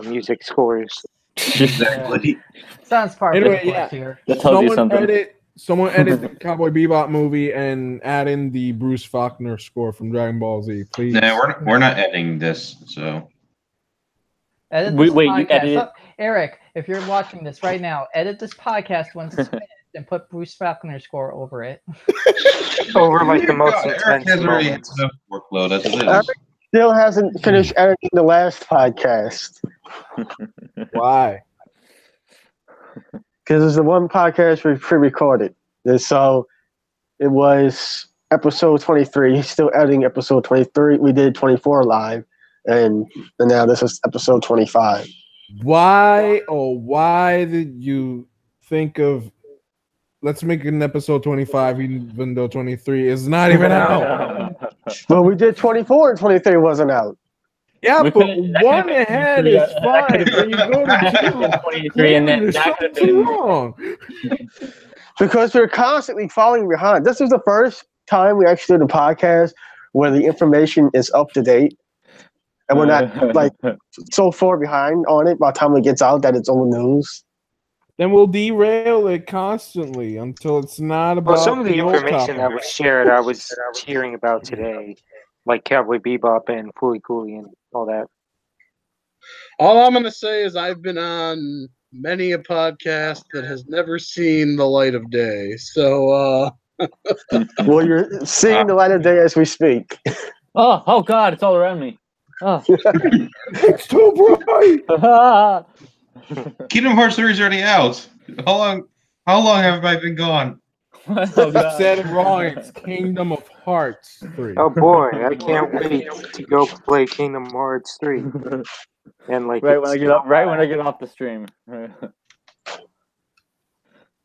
music scores.
Exactly.
Sounds part
Anyway,
of
yeah.
here.
That tells you something.
Someone edit the Cowboy Bebop movie and add in the Bruce Faulkner score from Dragon Ball Z, please.
No, we're not editing this, so.
Edit this
Wait, you
podcast.
edit it?
Eric, if you're watching this right now, edit this podcast once it's finished and put Bruce Faulkner's score over it.
Over like the most
Eric
intense
has already
moments.
enough workload as it is.
Eric still hasn't finished editing the last podcast.
Why?
Because it's the one podcast we pre-recorded. And so it was episode 23. He's still editing episode 23. We did 24 live, and now this is episode 25.
Why did you think of let's make an episode 25 even though 23 is not even out?
Well, we did 24 and 23 wasn't out.
Yeah,
We
but
couldn't- that
one
could've been
ahead
three,
is
that
fine.
could've
When you go to
23, and then
there's
that could've
something
been-
wrong.
Because we're constantly falling behind. This is the first time we actually did a podcast where the information is up to date. And we're not like so far behind on it by the time it gets out that it's old news.
Then we'll derail it constantly until it's not about
Well, some of the
old
information that
topic.
was shared, I was hearing about today, like Cowboy Bebop and Fooly Cooly and all that.
All I'm going to say is I've been on many a podcast that has never seen the light of day. So,
Well, you're seeing the light of day as we speak.
Oh God, it's all around me. Oh.
It's too bright.
Kingdom Hearts 3 is already out. How long have I been gone?
Oh,
You
God.
said it wrong. It's Kingdom of Hearts 3.
Oh boy, I can't wait to go play Kingdom Hearts 3. And like
Right when I get off the stream.
Well,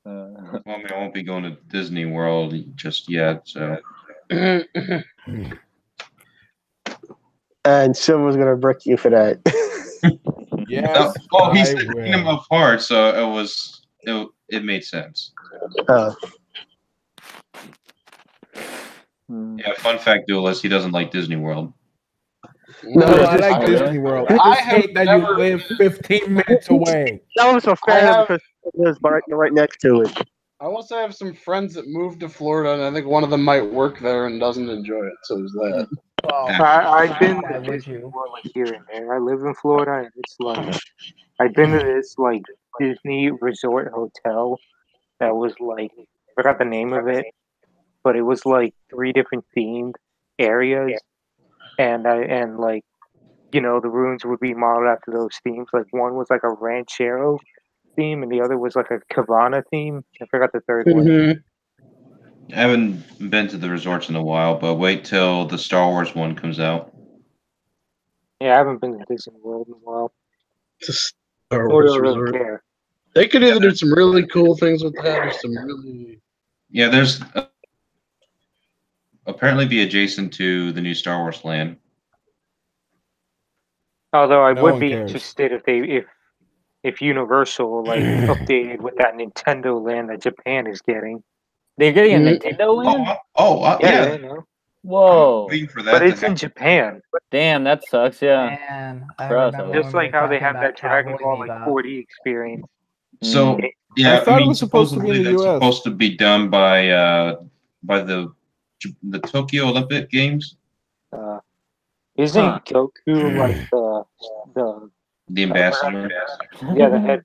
I mean, I won't be going to Disney World just yet, so.
And Silver's going to brick you for that.
Yes.
Oh, he
I
said
will.
Kingdom of Hearts, so it made sense. Yeah, fun fact, Duelist, he doesn't like Disney World.
No,
No, I
just-
like Disney World. I just hate that you live 15 minutes away.
That was a
I
fan
have-
because it was right next to it.
I also have some friends that moved to Florida, and I think one of them might work there and doesn't enjoy it. So there's that.
Well,
I've been
why
to
would
Disney
you?
World like here and there. I live in Florida, and it's like I've been to this like Disney resort hotel that was like I forgot the name of it, but it was like 3 different themed areas, and like the rooms would be modeled after those themes. Like one was like a ranchero theme, and the other was like a cabana theme. I forgot the third one.
Mm-hmm.
I haven't been to the resorts in a while, but wait till the Star Wars one comes out.
Yeah, I haven't been to Disney World in a while.
It's a Star
I
Wars
don't really
resort.
care.
They could either do some really cool things with that, or some really.
Yeah, there's apparently be adjacent to the new Star Wars land.
Although I
No
would
one
be
cares.
interested if Universal like updated with that Nintendo land that Japan is getting.
They're getting a
Mhm.
Nintendo land?
Yeah.
Yeah, no.
Whoa.
Waiting for that
But
to
it's in
happen.
Japan.
Damn, that sucks, yeah.
Man, I
For us,
remember
at
when
Just
we
like
were
how they
talking
have
about
that Dragon
Cowboy
Ball like
Bebop.
4D experience.
So
Mm.
yeah,
I thought it
mean,
was supposed to be in
supposedly
the
that's
US.
supposed to be done by the Tokyo Olympic Games,
Isn't
Huh.
Goku like the
the ambassador.
the head?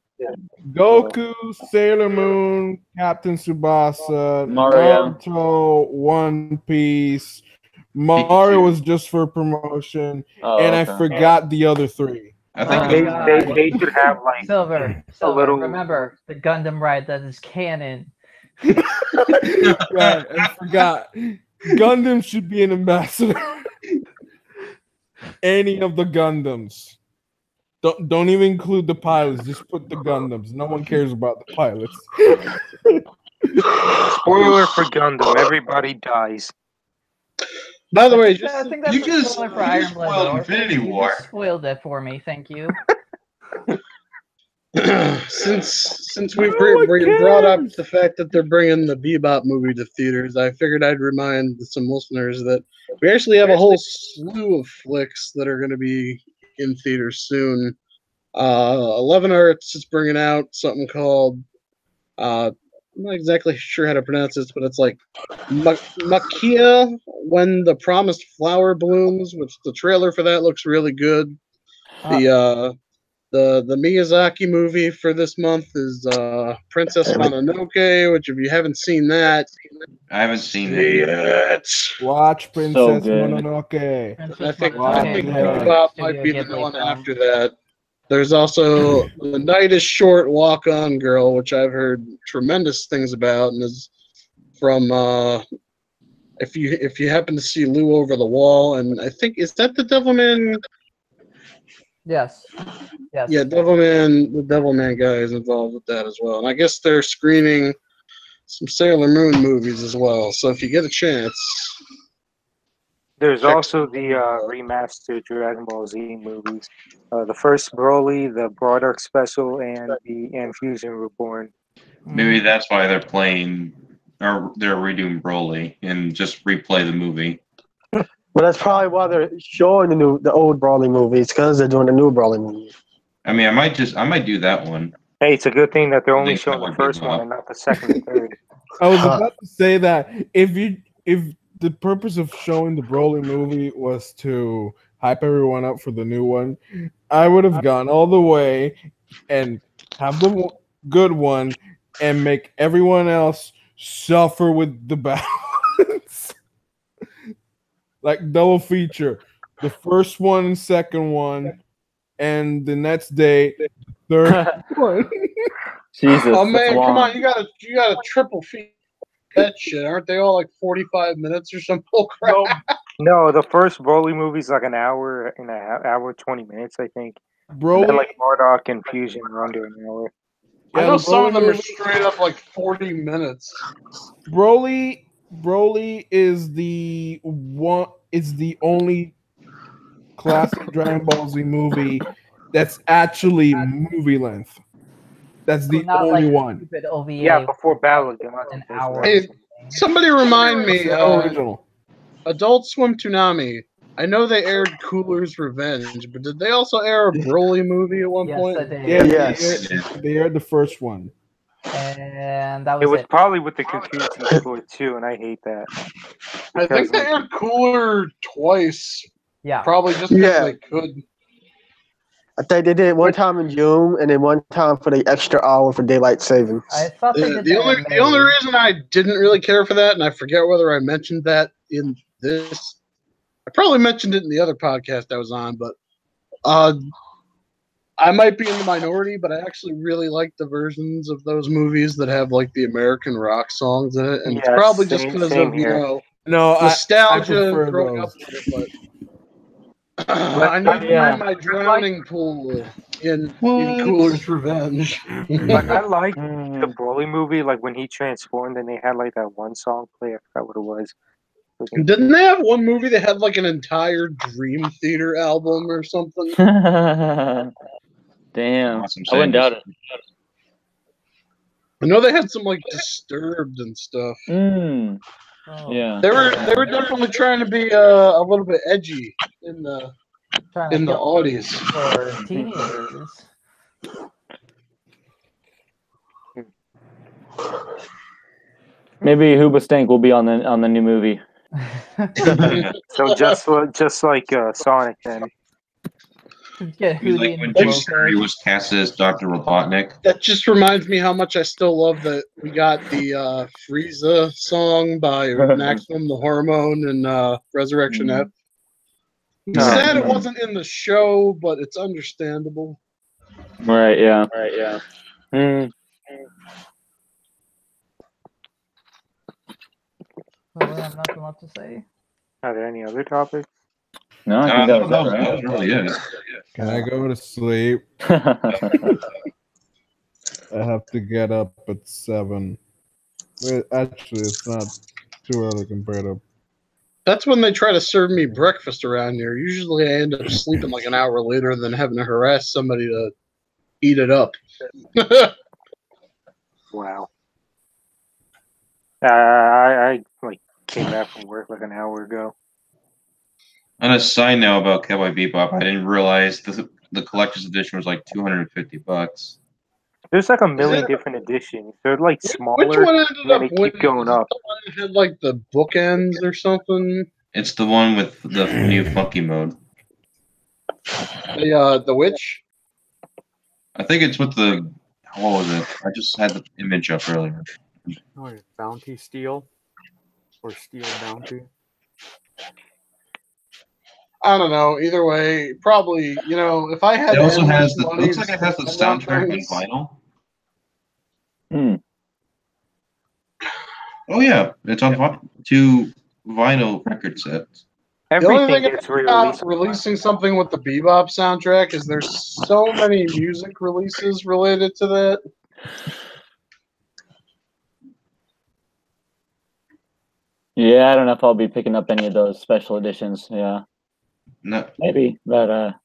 Goku, Sailor Moon, Captain Tsubasa,
Mario.
Naruto, One Piece. Mario was just for promotion,
Oh,
and I
okay.
forgot the other three.
I think
Oh,
They
God.
they should have like
Silver,
a little.
remember the Gundam ride that is canon.
God, I forgot. Gundam should be an ambassador. Any of the Gundams. Don't even include the pilots. Just put the Gundams. No one cares about the pilots.
Spoiler for Gundam: everybody dies.
By the way,
I think that's
you
a
just-
spoiler for
you
Iron
just
Blood
spoiled
Orphans.
Infinity
You
War.
just spoiled it for me. Thank you.
since we
No one
brought up
cares.
the fact that they're bringing the Bebop movie to theaters, I figured I'd remind some listeners that we actually have a whole slew of flicks that are going to be in theaters soon. 11 Arts is bringing out something called I'm not exactly sure how to pronounce this, but it's like Makia When the Promised Flower Blooms, which the trailer for that looks really good. The Miyazaki movie for this month is Princess Mononoke, which if you haven't seen that,
I haven't seen it.
it.
Watch Princess
good.
Mononoke.
I think
Mononoke.
Bebop might be the one after that. There's also The Night is Short, Walk On Girl, which I've heard tremendous things about, and is from if you happen to see Lou Over the Wall, and I think is that the Devilman.
Yes. Yes.
Yeah, Devilman. The Devilman guy is involved with that as well, and I guess they're screening some Sailor Moon movies as well. So if you get a chance,
There's
check
also the remastered Dragon Ball Z movies. The first Broly, the Broad Arc Special, and the Fusion Reborn.
Maybe that's why they're playing or they're redoing Broly and just replay the movie.
Well, that's probably why they're showing the old Brawley movies, because they're doing the new Brawley movie.
I mean, I might do that one.
Hey, it's a good thing that they're only
Think
showing the
Cowboy
first
Bebop.
one and not the second and third.
I was about to say that if the purpose of showing the Broly movie was to hype everyone up for the new one, I would have gone all the way and have the good one and make everyone else suffer with the balance. Like double feature. The first one and second one, and the next day, the third one.
Jesus.
oh
that's
man, come
long.
on, you got a triple feed that shit. Aren't they all like 45 minutes or some bull crap?
No, the first Broly movie is like an hour and a half, hour 20 minutes, I think.
Broly,
And then like Bardock and Fusion are under an hour.
I
yeah,
know
the
some of
Broly
them are
movie-
straight up like 40 minutes.
Broly is the one. It's the only classic Dragon Ball Z movie that's actually movie length. That's the
not
only
like
one.
stupid OVA.
Yeah, before Battle of Gods.
An hour.
Hey, somebody remind
It's
me,
the original.
Adult Swim Toonami. I know they aired Cooler's Revenge, but did they also air a Broly movie at one
Yes,
point?
I did.
Yeah,
Yes.
they aired the first one.
And and that
It
was
was
it.
probably with the Kikuchi score too, and I hate that.
I think they had Cooler twice.
Yeah.
Probably just because they could.
I think they did it one time in June and then one time for the extra hour for daylight savings.
I thought they did
The only reason I didn't really care for that, and I forget whether I mentioned that in this, I probably mentioned it in the other podcast I was on, but I might be in the minority, but I actually really like the versions of those movies that have like the American rock songs in it, and it's probably just because of nostalgia and growing up with it. But I need my drowning pool in Cooler's Revenge.
Like I like the Broly movie, like when he transformed and they had like that one song play. I forgot what it was.
Didn't they have one movie that had like an entire Dream Theater album or something?
Damn, I wouldn't doubt it.
I know they had some like Disturbed and stuff.
Yeah,
they were definitely trying to be a little bit edgy in the audience
for teenagers.
Maybe Hoobastank will be on the new movie.
So just like Sonic then.
Get
like when Jim Carrey was cast as Dr. Robotnik.
That just reminds me how much I still love that we got the Frieza song by Maximum the Hormone and Resurrection F. It's sad it wasn't in the show, but it's understandable.
Right, yeah.
Well, I have nothing left to say.
Are there any other topics?
No, I think that was
really it.
Can I go to sleep? I have to get up at 7. Wait, actually, it's not too early compared to.
That's when they try to serve me breakfast around here. Usually I end up sleeping like an hour later than having to harass somebody to eat it up.
Wow. I like came back from work like an hour ago.
On a side note about Cowboy Bebop, I didn't realize the collector's edition was like $250.
There's like a million different editions. They're like smaller.
Which one ended up
and they keep going up.
The one that had like the bookends or something?
It's the one with the new funky mode.
The witch?
I think it's with the. What was it? I just had the image up earlier.
Oh, Bounty Steel or Steel Bounty.
I don't know. Either way, probably, if I had.
It also has the. Looks like it has the soundtrack on vinyl. Oh yeah, it's on 2 vinyl record sets.
The only thing about releasing something with the Bebop soundtrack is there's so many music releases related to that.
Yeah, I don't know if I'll be picking up any of those special editions. Yeah.
No.
Maybe, but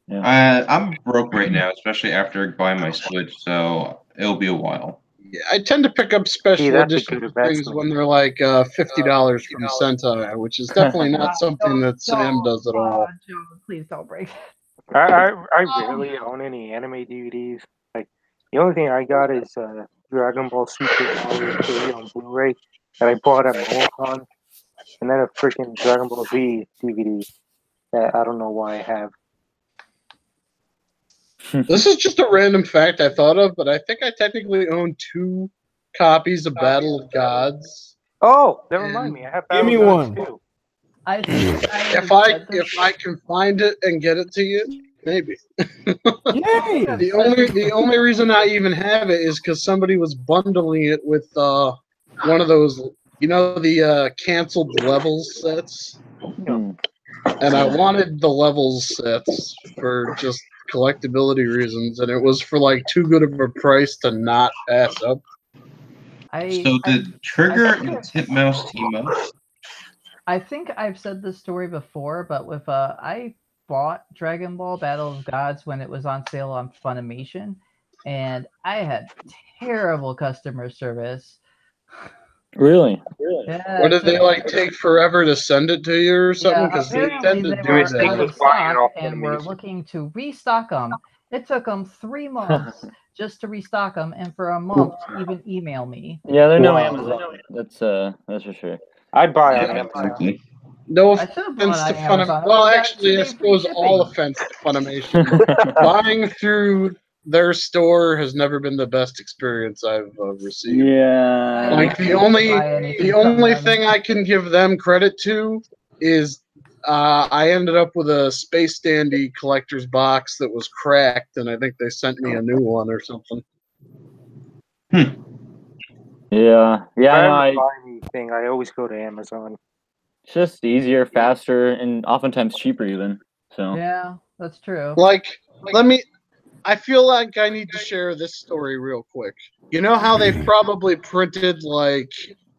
yeah.
I'm
broke right now, especially after buying my Switch, so it'll be a while.
Yeah, I tend to pick up special edition things when they're like $50 from Sentai, which is definitely not something that Sam does at all.
Please don't break.
I rarely own any anime DVDs. Like the only thing I got is Dragon Ball Super Volume 3 on Blu-ray that I bought at MomoCon, and then a freaking Dragon Ball Z DVD that I don't know why I have.
This is just a random fact I thought of, but I think I technically own 2 copies of Battle of Gods.
Oh, that reminds me. I have Battle
Give me
of Gods
one.
too.
If I can find it and get it to you, maybe.
Yay!
The only reason I even have it is because somebody was bundling it with one of those, the canceled levels sets. And I wanted the levels sets for just collectability reasons, and it was for like too good of a price to not pass up.
So did Trigger and Titmouse team up?
I think I've said this story before, but with I bought Dragon Ball Battle of Gods when it was on sale on Funimation, and I had terrible customer service.
Really?
Yeah,
What did they take forever to send it to you or something? Because they tend to do that.
Out of stock, and we're looking to restock them. It took them 3 months just to restock them, and for a month to even email me.
Yeah, they're no
Wow.
Amazon. That's for sure.
I'd buy on
Yeah,
Amazon.
exactly.
No
I should have bought
offense to
on Amazon.
Funimation. Well,
I got
actually, I
2-day free
suppose all
shipping.
offense to Funimation. Buying through their store has never been the best experience I've received.
Yeah.
I
Like
refuse to buy anything
the
from
only
them.
thing I can give them credit to is I ended up with a Space Dandy collector's box that was cracked, and I think they sent me a new one or something.
Yeah.
If
Yeah.
I
No,
ever buy anything, I always go to Amazon.
it's just easier, faster, and oftentimes cheaper even. So.
Yeah, that's true.
Like, I feel like I need to share this story real quick. You know how they've probably printed like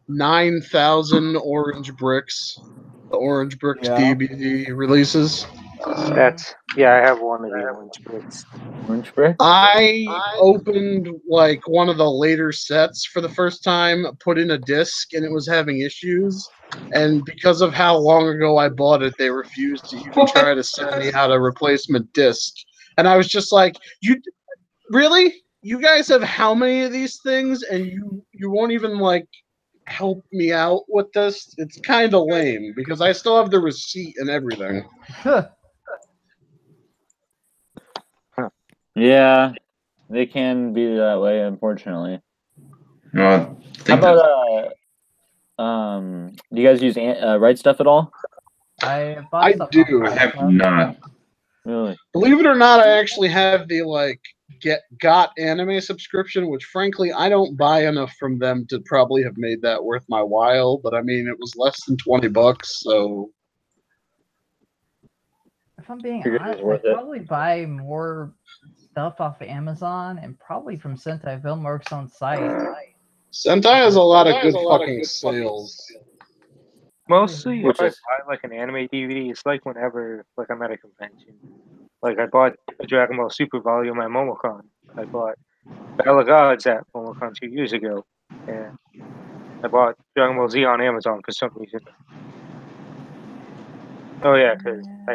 9,000 orange bricks, the orange bricks
Yeah.
DVD releases?
Yeah, I have one of the orange bricks.
Orange brick?
I opened like one of the later sets for the first time, put in a disc, and it was having issues. And because of how long ago I bought it, they refused to even try to send me out a replacement disc. And I was just like, "You really? You guys have how many of these things, and you won't even like help me out with this? It's kind of lame because I still have the receipt and everything."
Yeah, they can be that way, unfortunately.
Well,
How about do you guys use Right Stuff at all?
I bought
I
stuff
do.
off
I
Right
have
Stuff.
not.
Really?
Believe it or not, I actually have the got anime subscription, which frankly I don't buy enough from them to probably have made that worth my while. But I mean, it was less than $20, so
If I'm being
Figured it
honest,
was worth
I
it.
probably buy more stuff off of Amazon and probably from Sentai Filmworks' own site.
Sentai has a lot of good fucking sales.
Mostly,
Which
if I
is
buy like an anime DVD, it's like whenever like I'm at a convention. Like I bought a Dragon Ball Super volume at MomoCon. I bought Battle of Gods at MomoCon 2 years ago, and I bought Dragon Ball Z on Amazon for some reason. Oh yeah, because I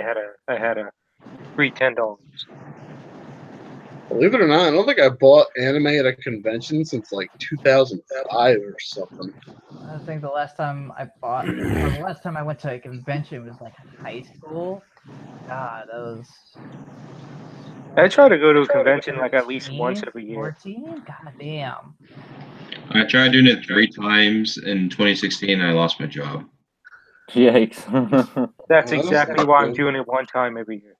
had a free $10.
Believe it or not, I don't think I bought anime at a convention since like 2005 or something.
I think the last time I bought, or the last time I went to a convention was like high school. God, that was.
I try to go to a convention like at least once
13,
every year.
14? God damn.
I tried doing it 3 times in 2016 and I lost my job.
yikes.
That's
Well,
exactly why I'm doing it one time every year.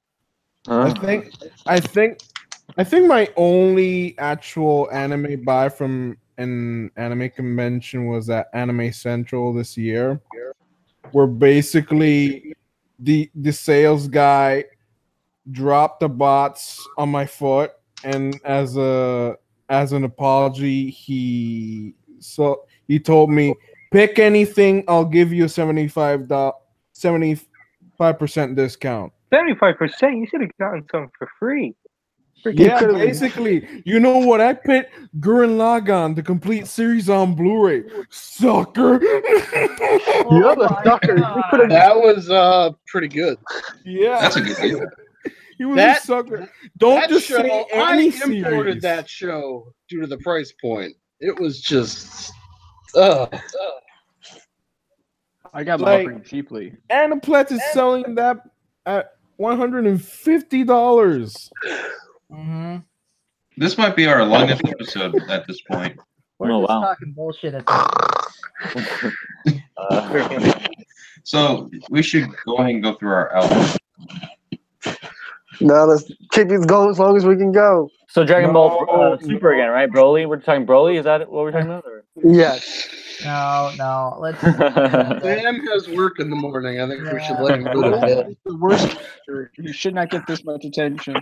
I think my only actual anime buy from an anime convention was at Anime Central this year, where basically the sales guy dropped the bots on my foot, and as an apology, he told me, pick anything, I'll give you a 75% discount.
75%? You should have gotten some for free.
Yeah, basically, you know what? I picked Gurren Lagann, the complete series on Blu-ray. Sucker.
You're the sucker. You could have.
That was pretty good.
Yeah,
That's a good deal.
he was
That-
a sucker. Don't
That
just
show,
say
I
any
imported
series.
that show due to the price point. It was just,
I got
Like-
mine pretty cheaply.
Aniplex is selling that at $150.
Mm-hmm.
This might be our longest episode at this point.
We're
Oh,
just
wow.
talking bullshit at this point.
So we should go ahead and go through our album.
Now let's keep it going as long as we can go.
So Dragon Ball
No,
Super again, right? Broly? We're talking Broly? Is that what we're talking about? Or?
Yes.
No, let's.
Sam has work in the morning. I think we should let him go to bed.
The worst character. He should not get this much attention.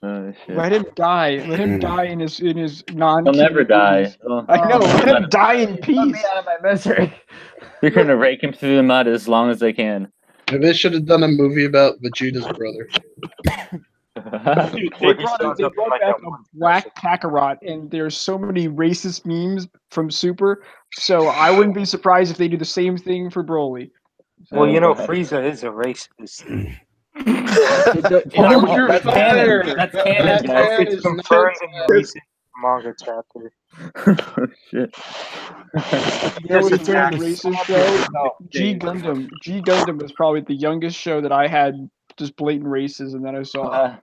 Oh, shit.
Let him die. Let him die in his non.
He'll never die. Well,
I know. Let him die in
Let me
peace.
out of my misery.
they're going to rake him through the mud as long as they can.
Maybe they should have done a movie about Vegeta's brother.
They brought back a Black Kakarot, and there's so many racist memes from Super. So I wouldn't be surprised if they do the same thing for Broly.
Well, you know, Frieza is a racist.
Hold your
That's
fire.
canon. That's canon,
That
guys.
man
It's
is not
confirmed in the
dead.
recent manga chapter.
Shit.
Yeah,
This
we
is that
did.
racist show.
No,
G Gundam was probably the youngest show that I had just blatant racism that I saw.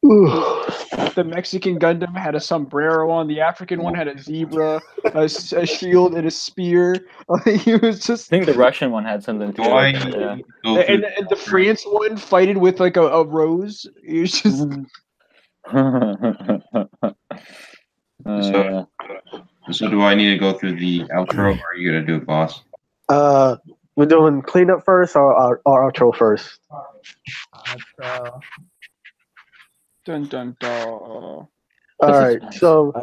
The Mexican Gundam had a sombrero on. The African one had a zebra, a shield, and a spear. He was
I
just.
think the Russian one had something too.
Why
Yeah.
go through
And the France one fighted with like a rose. It was just.
So, so do I need to go through the outro, or are you gonna do it, boss?
We're doing cleanup first or outro first?
Outro.
Dun dun dun.
All right, so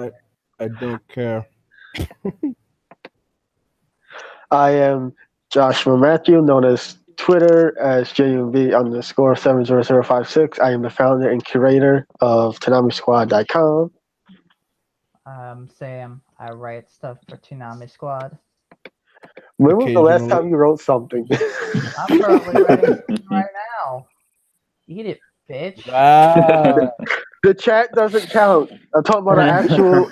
I don't care.
I am Joshua Matthew, known as Twitter as JUB_70056. I am the founder and curator of ToonamiSquad.com.
Sam. I write stuff for Toonami Squad.
When was the last
Occasionally.
time you wrote something?
I'm currently writing something right now. Eat it, bitch.
The chat doesn't count. I'm talking about an actual.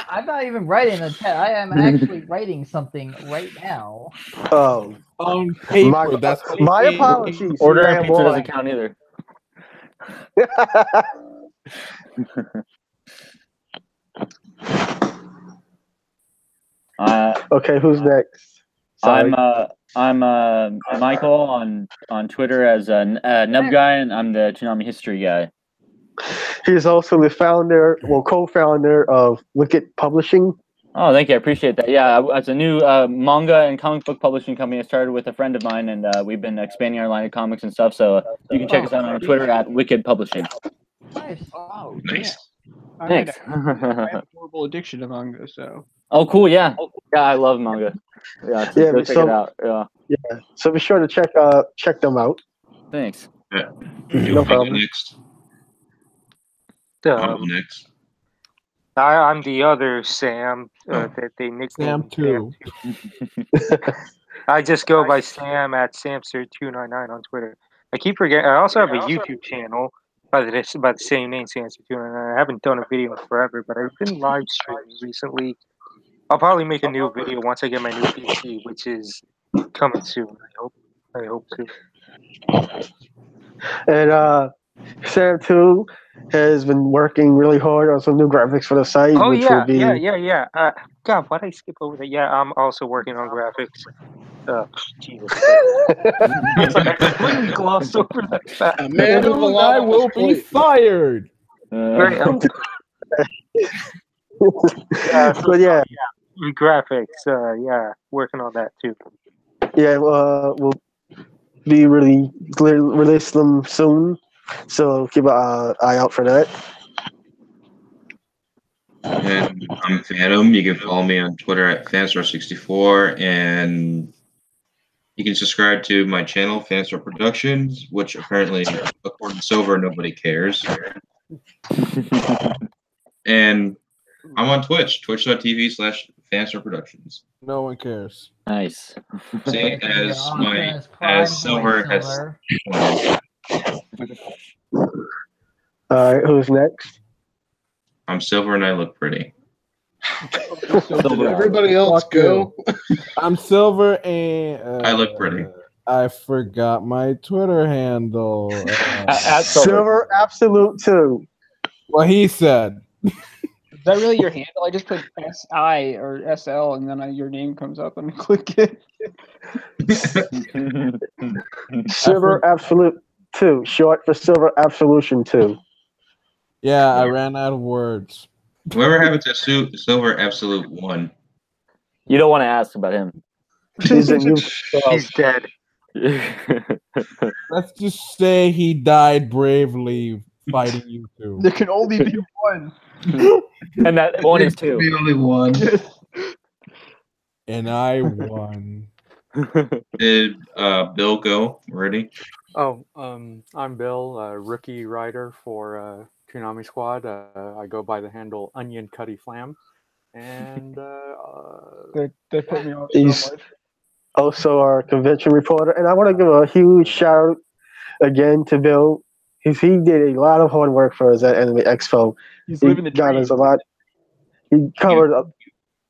I'm not even writing the chat. I am actually writing something right now.
Oh,
On paper, that's
my apologies.
Ordering
Ram
pizza
One.
doesn't count either.
Okay, who's next? Sorry.
I'm Michael on Twitter as Nub Guy, and I'm the Toonami history guy.
He's also the founder, co-founder of Wicked Publishing.
Oh, thank you. I appreciate that. Yeah, it's a new manga and comic book publishing company. I started with a friend of mine, and we've been expanding our line of comics and stuff. So you can check us out on Twitter at Wicked Publishing.
Nice.
Oh,
Nice.
Thanks.
I had a horrible addiction to manga, so.
Oh, cool. Yeah. Yeah, I love manga. Yeah, so go check it out. Yeah.
Yeah. So be sure to check them out.
Thanks.
Yeah.
No problem.
Next. I'll go next.
I'm the other Sam that they
Sam
nicknamed
too.
I just go by Sam at Samster299 on Twitter. I keep forgetting. I also have a YouTube channel by the same name, Samster299. I haven't done a video in forever, but I've been live streaming recently. I'll probably make a new video once I get my new PC, which is coming soon. I hope to.
And Sam too has been working really hard on some new graphics for the site.
Oh
which
yeah,
will be...
yeah. God, why'd I skip over that? Yeah, I'm also working on graphics. Jesus. I completely glossed over that fact.
A man with a lot
I
on
will
his
be
plate.
fired.
Great.
But yeah,
graphics. Yeah, working on that too.
yeah, we'll be release them soon. So keep an eye out for that.
And I'm Phantom. You can follow me on Twitter at Fanstar64, and you can subscribe to my channel, Fanstar Productions, which apparently, according to Silver, nobody cares. And I'm on Twitch, twitch.tv/Fanstar Productions.
No one cares.
Nice.
Same as Silver has.
All right, who's next?
I'm Silver and I look pretty.
Everybody else go.
I'm Silver and
I look pretty.
I forgot my Twitter handle.
At
Silver Absolute 2.
What he said.
Is that really your handle? I just put SI or SL and then your name comes up and I click it.
Silver Absolute 2, short for Silver Absolution 2.
Yeah, I ran out of words.
Whoever happened to Silver Absolute 1?
You don't want to ask about him.
He's
dead.
Let's just say he died bravely fighting you two.
There can only be one.
And that one is two.
Be only one.
And I won.
Did Bill go already?
Oh, I'm Bill, rookie writer for Toonami Squad. I go by the handle Onion Cutty Flam, and
they put me on.
He's also our convention reporter, and I want to give a huge shout again to Bill. He did a lot of hard work for us at Anime Expo.
He's
He
living the
got
dream.
us a lot. He covered a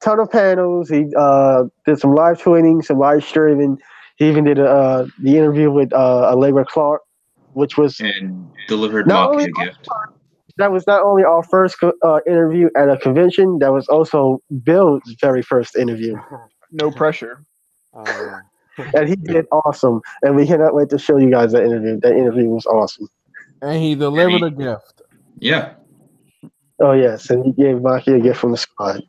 ton of panels. He did some live tweeting, some live streaming. He even did the interview with Allegra Clark, which was
And delivered
not
Maki
only
a gift.
that was not only our first interview at a convention. That was also Bill's very first interview,
No pressure.
and he did awesome. And we cannot wait to show you guys that interview. That interview was awesome.
And he delivered a gift.
Yeah.
Oh yes, and he gave Maki a gift from the squad.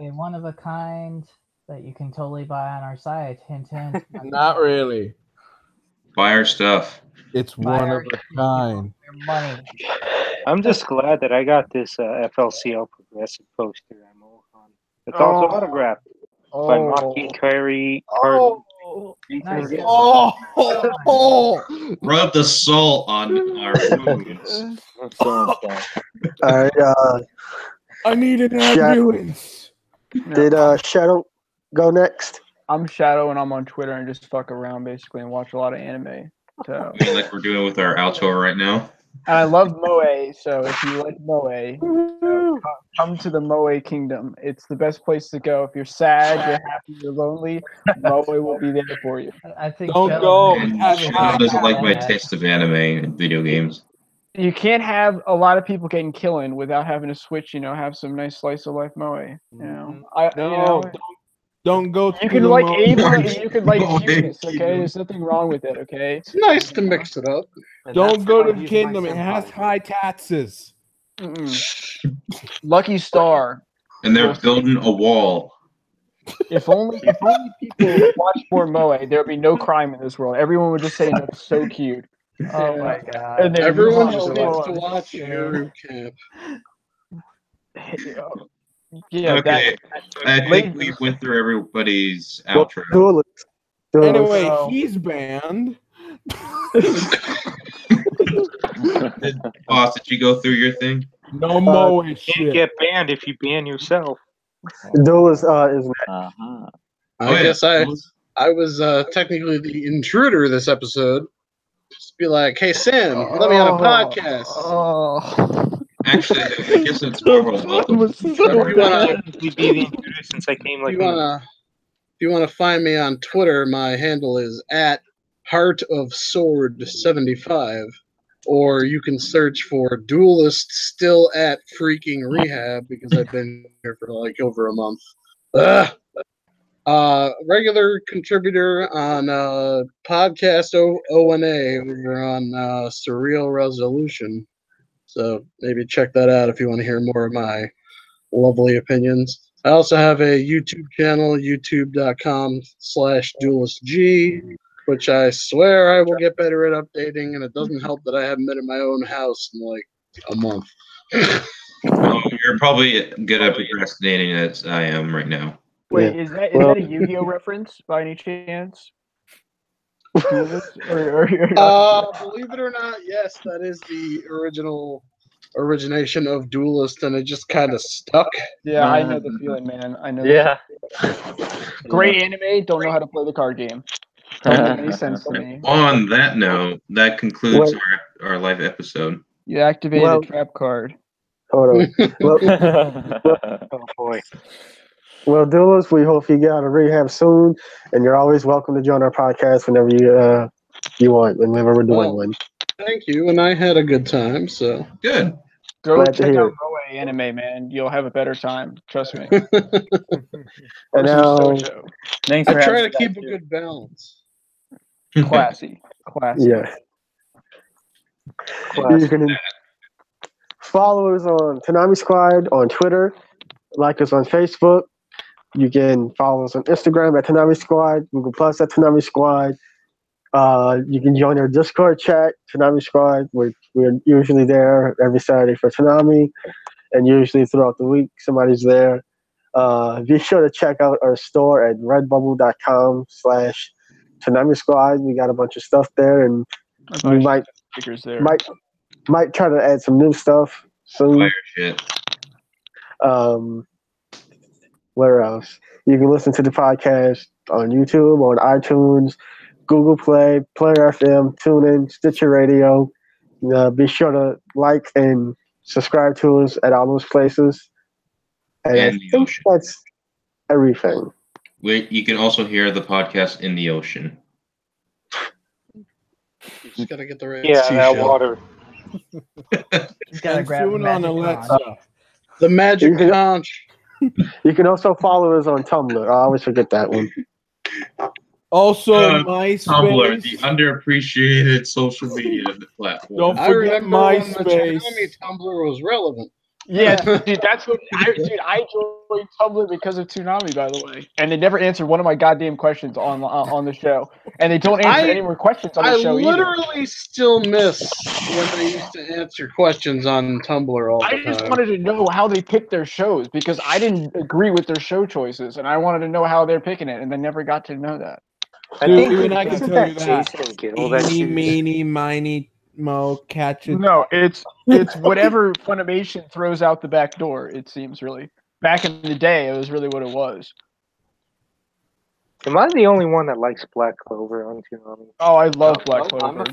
A one of a kind that you can totally buy on our site. Hint, hint.
Not really.
Buy our stuff.
It's
Buy
one
our
of a kind.
your money.
I'm just glad that I got this FLCL Progressive poster I'm on. It's also autographed by Maki Curry.
Nice.
Rub the salt on our wounds.
All right.
I need an ambulance.
Did Shadow go next?
I'm Shadow, and I'm on Twitter and just fuck around basically and watch a lot of anime. So,
I mean, like we're doing with our outro right now.
and I love Moe. So if you like Moe, come to the Moe Kingdom. It's the best place to go. If you're sad, you're happy, you're lonely, Moe will be there for you.
I think
Don't
Shadow
go.
may
And
have
Shadow doesn't like my
that.
taste of anime and video games.
You can't have a lot of people getting killing without having to switch. Have some nice slice of life Moe.
Don't go to
You can
the
like
mo-
Ava, you can like
Moe
cuteness, okay?
Kingdom.
There's nothing wrong with it, okay?
It's nice to mix it up.
Don't go to the kingdom. It has high taxes.
Lucky Star.
And they're building a wall.
If only people watched more Moe, there would be no crime in this world. Everyone would just say it's so cute.
Oh my god.
And then
Everyone
move
just
on
needs
to
to
the
watch Yuru Camp.
Yeah,
Okay. I think
Ladies-
we went through everybody's outro.
Duelist.
Anyway,
So-
he's banned.
Boss, did you go through your thing?
No Moe
You can't
shit.
get banned if you ban yourself.
Duelist is next.
Uh-huh.
I guess I was technically the intruder this episode. Just be like, hey Sam, let me on a podcast.
Actually, I guess it's more of a welcome.
If you wanna,
We'd be the intruder since I came like.
if you wanna find me on Twitter, my handle is at Heart of Sword 75, or you can search for Duelist still at freaking rehab because I've been here for like over a month. Regular contributor on podcast ONA over on Surreal Resolution. So maybe check that out if you want to hear more of my lovely opinions. I also have a YouTube channel, youtube.com/duelistg, which I swear I will get better at updating, and it doesn't help that I haven't been in my own house in like a month.
Oh, you're probably good at procrastinating as I am right now.
Wait, is that a Yu-Gi-Oh reference by any chance? Duelist?
Believe it or not, yes, that is the origination of Duelist, and it just kind of stuck.
Yeah, I know the feeling, man. I know.
Yeah.
Great anime, don't know how to play the card game. Don't make any sense to me.
On that note, that concludes our live episode.
You activated a trap card.
Hold on.
Oh boy.
Well, Duelist, we hope you get out of rehab soon, and you're always welcome to join our podcast whenever you want, whenever we're doing one.
Thank you, and I had a good time, so.
Good.
Go
Glad to
check
hear
out
it.
Moe anime, man. You'll have a better time. Trust me.
And
Or some
now,
shoujo.
Thanks
I
for
try
having
to
me
keep
back,
a
too.
good balance.
Classy.
yeah. You can follow us on Toonami Squad on Twitter, like us on Facebook. You can follow us on Instagram at Toonami Squad, Google Plus at Toonami Squad. You can join our Discord chat, Toonami Squad. We're usually there every Saturday for Toonami, and usually throughout the week somebody's there. Be sure to check out our store at redbubble.com/Toonami Squad. We got a bunch of stuff there, and we might
there.
might try to add some new stuff soon.
Fire shit.
Where else? You can listen to the podcast on YouTube, on iTunes, Google Play, Player FM, TuneIn, Stitcher Radio. Be sure to like and subscribe to us at all those places. And I think that's everything.
You can also hear the podcast in the ocean.
You just gotta get the right
Yeah,
seashell.
that water.
Just gotta
And
grab the
soon on
magic
Alexa.
conch.
The magic conch.
You can also follow us on Tumblr. I always forget that one.
Also,
Tumblr,
MySpace.
the underappreciated social media platform.
Don't
I
forget
remember when the
MySpace.
Toonami Tumblr was relevant.
Yeah, dude, that's what I joined Tumblr because of Toonami, by the way. And they never answered one of my goddamn questions on the show. And they don't answer any more questions on the
I
show either.
literally still miss when they used to answer questions on Tumblr all the
I just
time.
wanted to know how they picked their shows because I didn't agree with their show choices, and I wanted to know how they're picking it, and they never got to know that.
I
Dude,
think
even I can
isn't
tell you
that
that.
Jason and Gil that
Eeny,
choose?
meeny, miny, mo, catch it.
No, it's whatever Funimation throws out the back door. It seems really. Back in the day, it was really what it was.
Am I the only one that likes Black Clover on Toonami?
Oh, I love Black Clover.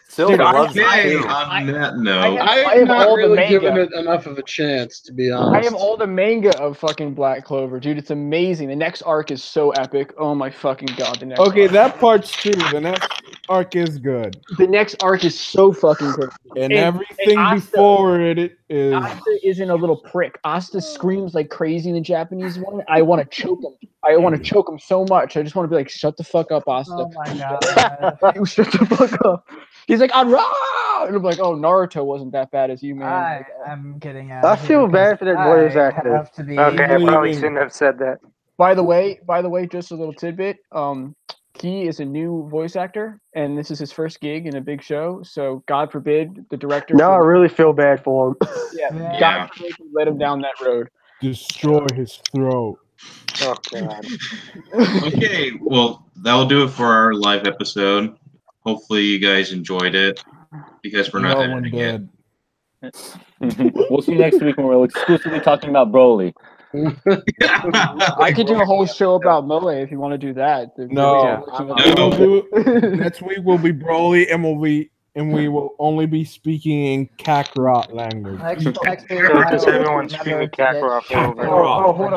Silver
Dude,
loves
Okay,
it too.
on that note,
I
I
have
have not
all the
really
manga.
given it enough of a chance, to be honest.
I have all the manga of fucking Black Clover, dude. It's amazing. The next arc is so epic. Oh my fucking god, the next
Okay,
arc.
that part's true. The next arc is good.
The next arc is so fucking good.
And everything
Asta-
before it is.
Asta isn't a little prick. Asta screams like crazy in the Japanese one. I want to choke him. I want to choke him so much. I just want to be like, shut the fuck up, Asta.
Oh my god.
You shut the fuck up. He's like, and I'm like, oh, Naruto wasn't that bad as you, man.
I'm getting out.
I feel bad for that voice actor.
Have to be.
Okay, I probably
leaving.
shouldn't have said that.
By the way, just a little tidbit. He is a new voice actor, and this is his first gig in a big show. So, God forbid, the director.
Now I really feel bad for him.
Yeah,
Yeah.
God forbid he let him down that road.
Destroy his throat.
Oh god.
okay, well, that'll do it for our live episode. Hopefully, you guys enjoyed it because we're not
No one
editing it.
did.
We'll see you next week when we're exclusively talking about Broly.
I could do a whole show about Moe if you want to do that.
No.
No.
Next week will be Broly, and we will only be speaking in Kakarot language.
Next week,
Because everyone's screaming Kakarot over.
Oh, hold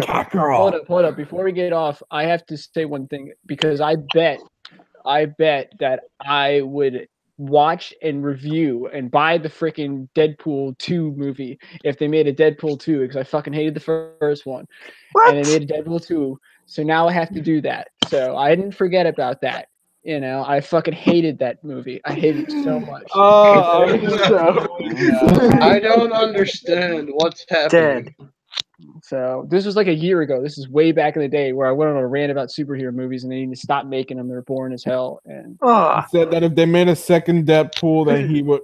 Kakarot.
up. Before we get off, I have to say one thing because I bet that I would watch and review and buy the freaking Deadpool 2 movie if they made a Deadpool 2 because I fucking hated the first one.
What?
And they made a Deadpool 2, so now I have to do that. So I didn't forget about that. You know, I fucking hated that movie. I hated it so much.
I don't understand what's happening.
So this was like a year ago. This is way back in the day where I went on a rant about superhero movies and they need to stop making them. They're boring as hell. And
He said that if they made a second Deadpool, then he would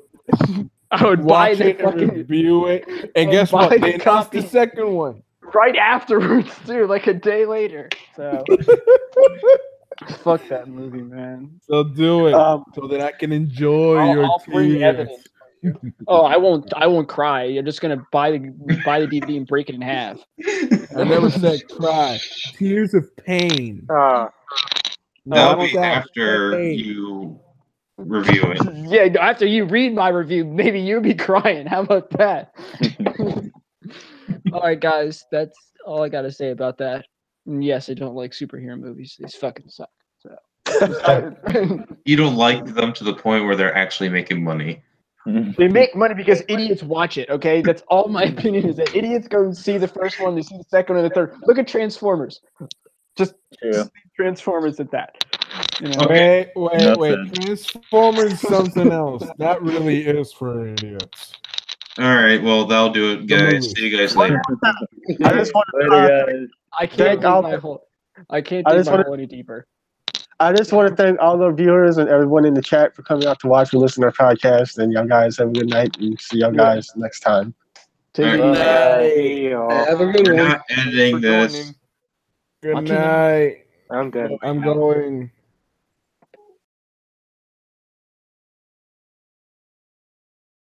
I would buy
watch
the
it and
fucking
review it. And
I'd
guess
buy
what?
the
They announced
copy.
the second one.
right afterwards, too, like a day later. So fuck that movie, man.
So do it so that I can enjoy your
I'll bring
tears.
evidence. Oh, I won't cry. You're just gonna buy the DVD and break it in half.
I never said cry. Tears of pain.
That'll
No,
be
that-
after
hey.
you review it.
Yeah, after you read my review, maybe you'll be crying. How about that? All right, guys, that's all I gotta say about that. And yes, I don't like superhero movies. These fucking suck. So
You don't like them to the point where they're actually making money.
they make money because idiots watch it. Okay, that's all my opinion is that idiots go and see the first one, they see the second and the third. Look at Transformers. Just
True.
Transformers at that. You know?
Wait.
Nothing.
Transformers is something else. That really is for idiots.
All right, well, that'll do it,
The
guys.
movie.
See you guys later.
I just want
Later,
to
guys.
I can't
I'll-
dig my hole. I can't
I
dig
just
my
wanna-
hole any deeper.
thank all the viewers and everyone in the chat for coming out to watch and listen to our podcast. And y'all guys have a good night and see y'all guys next time.
Take it
All right.
easy.
Have a good
We're
one.
not editing this.
Good night.
I'm dead.
I'm going.